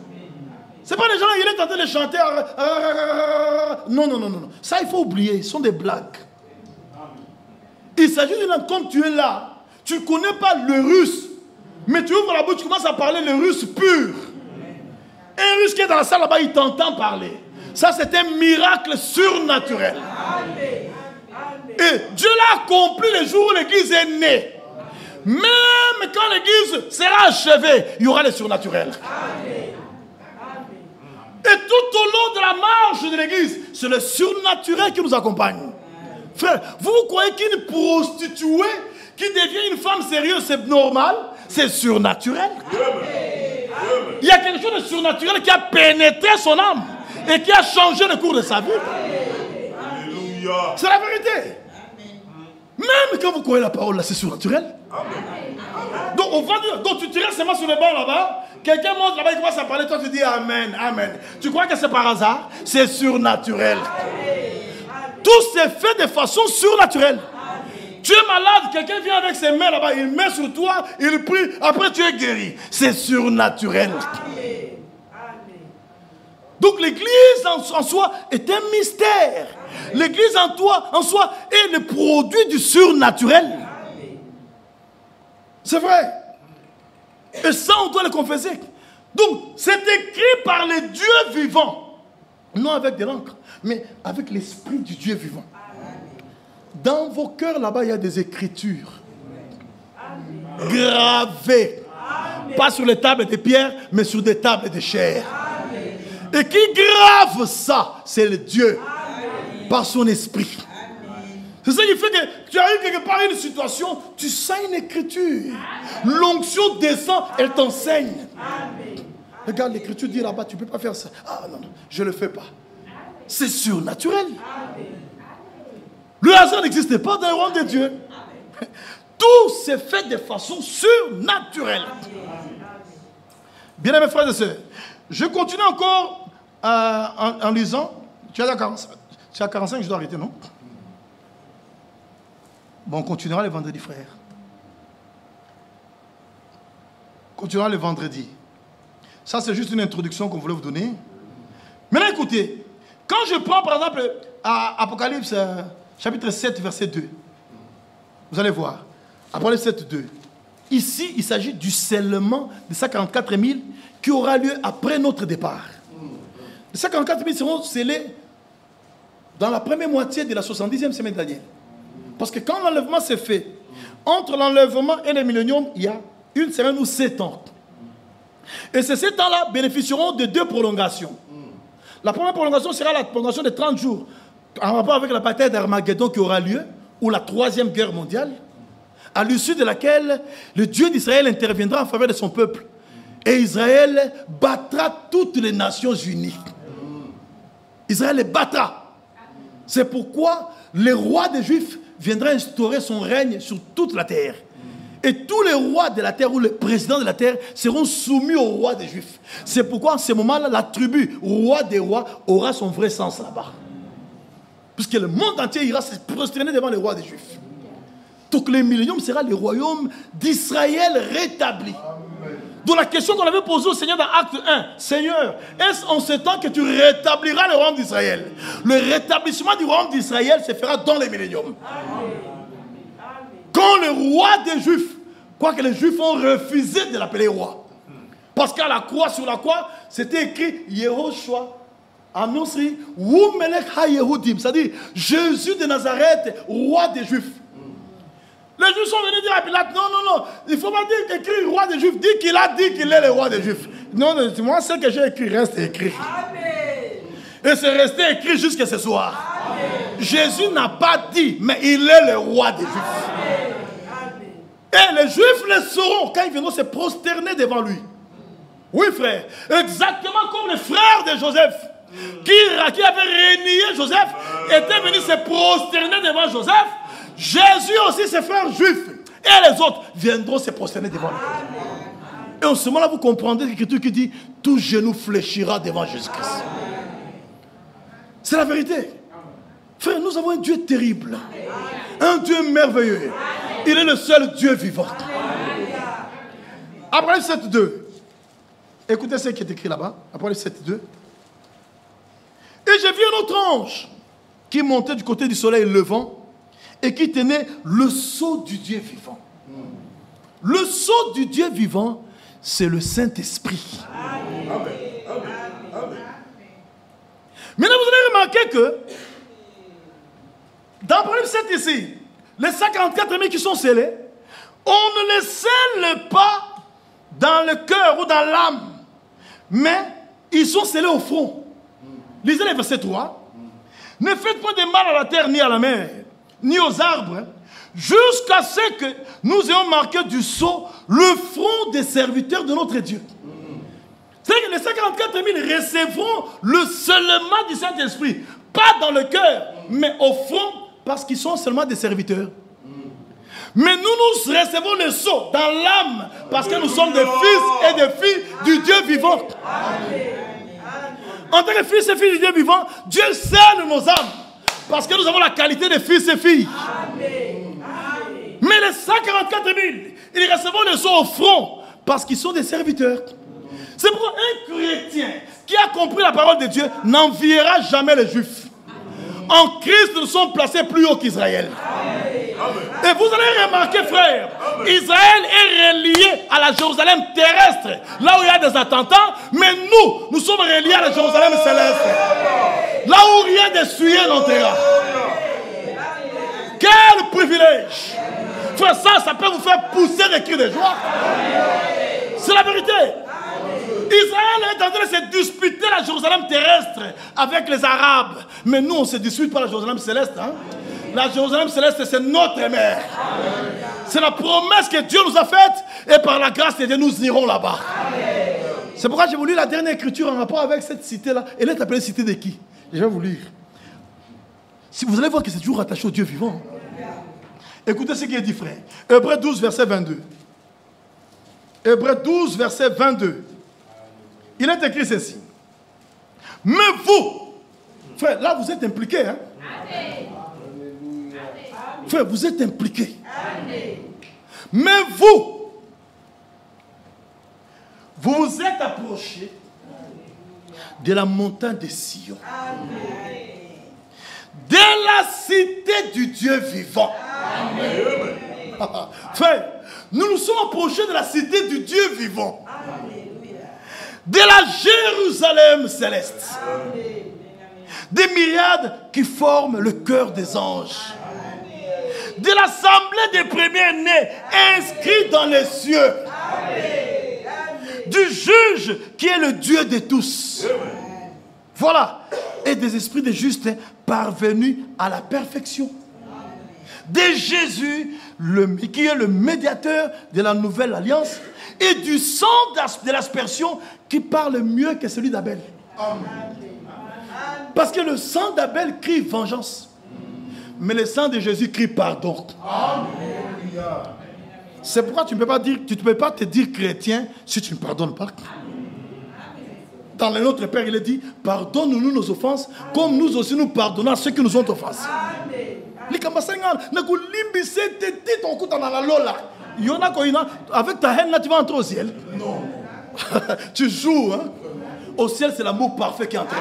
Ce n'est pas les gens, ils sont en train de chanter. Non. Ça, il faut oublier. Ce sont des blagues. Il s'agit d'une langue. Comme tu es là, tu ne connais pas le russe. Mais tu ouvres la bouche, tu commences à parler le russe pur. Un russe qui est dans la salle là-bas, il t'entend parler. Ça, c'est un miracle surnaturel. Et Dieu l'a accompli le jour où l'Église est née. Même quand l'Église sera achevée, il y aura les surnaturels. Et tout au long de la marche de l'Église, c'est le surnaturel qui nous accompagne. Frère, vous croyez qu'une prostituée qui devient une femme sérieuse, c'est normal? C'est surnaturel. Il y a quelque chose de surnaturel qui a pénétré son âme et qui a changé le cours de sa vie. C'est la vérité. Même quand vous croyez la parole, là, c'est surnaturel. Donc, on va dire, donc tu te restes seulement sur le banc là-bas, quelqu'un monte là-bas, il commence à parler, toi tu dis Amen, Amen. Tu crois que c'est par hasard? C'est surnaturel. Tout s'est fait de façon surnaturelle. Tu es malade, quelqu'un vient avec ses mains là-bas, il met sur toi, il prie, après tu es guéri. C'est surnaturel. Donc l'église en soi est un mystère. L'église en soi est le produit du surnaturel. C'est vrai. Et ça, on doit le confesser. Donc, c'est écrit par les dieux vivants. Non avec de l'encre, mais avec l'esprit du Dieu vivant. Dans vos cœurs, là-bas, il y a des écritures gravées. Pas sur les tables de pierre, mais sur des tables de chair. Et qui grave ça? C'est le Dieu. Par son esprit. C'est ça qui fait que tu arrives quelque part à une situation, tu sens une écriture. L'onction descend, elle t'enseigne. Regarde, l'écriture dit là-bas, tu ne peux pas faire ça. Ah non, non, je ne le fais pas. C'est surnaturel. Le hasard n'existe pas dans le royaume de Dieu. Tout s'est fait de façon surnaturelle. Bien aimés frères et sœurs, je continue encore en lisant. Tu as 45, je dois arrêter, non? Bon, on continuera le vendredi, frère. Continuera le vendredi. Ça, c'est juste une introduction qu'on voulait vous donner. Maintenant, écoutez. Quand je prends, par exemple, à Apocalypse, chapitre 7, verset 2. Vous allez voir. Apocalypse 7, 2. Ici, il s'agit du scellement de 144 000 qui aura lieu après notre départ. Les 144 000 seront scellés dans la première moitié de la 70e semaine de Daniel. Parce que quand l'enlèvement s'est fait, entre l'enlèvement et le millénium, il y a une semaine ou 7 ans. Et ces 7 ans-là bénéficieront de 2 prolongations. La première prolongation sera la prolongation de 30 jours, en rapport avec la bataille d'Armageddon qui aura lieu, ou la 3e guerre mondiale, à l'issue de laquelle le Dieu d'Israël interviendra en faveur de son peuple. Et Israël battra toutes les nations unies. Israël les battra. C'est pourquoi le roi des Juifs viendra instaurer son règne sur toute la terre. Et tous les rois de la terre ou les présidents de la terre seront soumis au roi des Juifs. C'est pourquoi en ce moment-là, la tribu roi des rois aura son vrai sens là-bas. Puisque le monde entier ira se prosterner devant les rois des Juifs. Donc le millénium sera le royaume d'Israël rétabli. Donc la question qu'on avait posée au Seigneur dans Acte 1, Seigneur, est-ce en ce temps que tu rétabliras le royaume d'Israël? Le rétablissement du royaume d'Israël se fera dans le millénium. Quand le roi des Juifs, quoique les Juifs ont refusé de l'appeler roi, parce qu'à la croix, sur la croix, c'était écrit Yehoshua, Anosri, Wumelech HaYehudim, c'est-à-dire Jésus de Nazareth, roi des Juifs. Les Juifs sont venus dire à Pilate, non, non, non, il ne faut pas dire qu'écrit roi des Juifs, dis qu'il a dit qu'il est le roi des Juifs. Non, non, moi, ce que j'ai écrit reste écrit. Amen. Et c'est resté écrit jusqu'à ce soir. Amen. Jésus n'a pas dit, mais il est le roi des Juifs. Amen. Et les Juifs le sauront quand ils viendront se prosterner devant lui. Oui, frère. Exactement comme les frères de Joseph, qui avaient renié Joseph, étaient venus se prosterner devant Joseph. Jésus aussi, ses frères juifs et les autres viendront se prosterner devant lui. Et en ce moment-là, vous comprendrez l'écriture qui dit tout genou fléchira devant Jésus-Christ. C'est la vérité. Frère, nous avons un Dieu terrible, un Dieu merveilleux. Il est le seul Dieu vivant. Apocalypse 7.2. Écoutez ce qui est écrit là-bas. Apocalypse 7.2. Et j'ai vu un autre ange qui montait du côté du soleil levant et qui tenait le sceau du Dieu vivant. Le sceau du Dieu vivant, c'est le Saint-Esprit. Amen. Maintenant, vous allez remarquer que dans Apocalypse 7 ici, les 144 000 qui sont scellés, on ne les scelle pas dans le cœur ou dans l'âme, mais ils sont scellés au front. Lisez le verset 3. Ne faites point de mal à la terre, ni à la mer, ni aux arbres, hein, jusqu'à ce que nous ayons marqué du sceau le front des serviteurs de notre Dieu. C'est-à-dire que les 144 000 recevront le seulement du Saint-Esprit, pas dans le cœur, mais au front, parce qu'ils sont seulement des serviteurs. Mais nous recevons le sceau dans l'âme, parce que nous sommes des fils et des filles du Dieu vivant. En tant que fils et filles du Dieu vivant, Dieu scelle nos âmes, parce que nous avons la qualité de fils et filles. Mais les 144 000, ils recevront le sceau au front, parce qu'ils sont des serviteurs. C'est pourquoi un chrétien qui a compris la parole de Dieu n'enviera jamais les Juifs. En Christ, nous sommes placés plus haut qu'Israël. Et vous allez remarquer, frère, Israël est relié à la Jérusalem terrestre, là où il y a des attentats, mais nous sommes reliés à la Jérusalem céleste, là où rien de souillé n'entrera. Quel privilège! Frère, ça peut vous faire pousser des cris de joie. C'est la vérité. Israël est en train de se disputer la Jérusalem terrestre avec les Arabes. Mais nous, on ne se dispute pas la Jérusalem céleste. Hein? La Jérusalem céleste, c'est notre mère. C'est la promesse que Dieu nous a faite. Et par la grâce de Dieu, nous irons là-bas. C'est pourquoi j'ai voulu la dernière écriture en rapport avec cette cité-là. Elle est appelée cité de qui? Je vais vous lire. Si vous allez voir que c'est toujours attaché au Dieu vivant. Écoutez ce qui est dit, frère. Hébreux 12, verset 22. Hébreux 12, verset 22. Il est écrit ceci. Mais vous, frère, là vous êtes impliqués. Hein? Frère, vous êtes impliqués. Mais vous vous êtes approchés de la montagne de Sion. De la cité du Dieu vivant. Frère, nous nous sommes approchés de la cité du Dieu vivant. De la Jérusalem céleste. Des myriades qui forment le cœur des anges. De l'assemblée des premiers-nés inscrits dans les cieux. Du juge qui est le Dieu de tous. Voilà. Et des esprits de justes parvenus à la perfection. De Jésus, qui est le médiateur de la nouvelle alliance, et du sang de l'aspersion qui parle mieux que celui d'Abel. Parce que le sang d'Abel crie vengeance, mais le sang de Jésus crie pardon. C'est pourquoi tu ne peux pas te dire chrétien si tu ne pardonnes pas. Dans le Notre Père, il est dit, pardonne-nous nos offenses, comme nous aussi nous pardonnons à ceux qui nous ont offensés. Avec ta haine, là, tu vas entrer au ciel. Non. Tu joues. Hein? Au ciel, c'est l'amour parfait qui entre.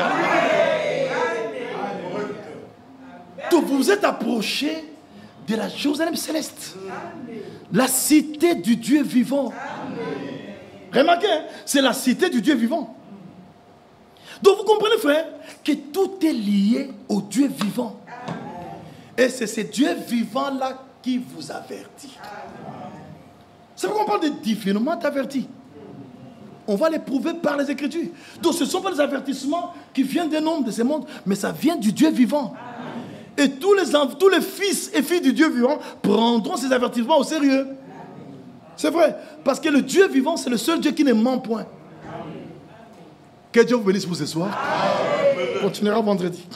Donc, vous vous êtes approchés de la Jérusalem céleste. La cité du Dieu vivant. Remarquez, hein? C'est la cité du Dieu vivant. Donc, vous comprenez, frère, que tout est lié au Dieu vivant. Et c'est ce Dieu vivant-là qui vous avertit. C'est pourquoi on parle de différemment avertis. On va les prouver par les Écritures. Donc ce ne sont pas les avertissements qui viennent des hommes de ce monde, mais ça vient du Dieu vivant. Et tous les fils et filles du Dieu vivant prendront ces avertissements au sérieux. C'est vrai. Parce que le Dieu vivant, c'est le seul Dieu qui ne ment point. Que Dieu vous bénisse pour ce soir. On continuera vendredi.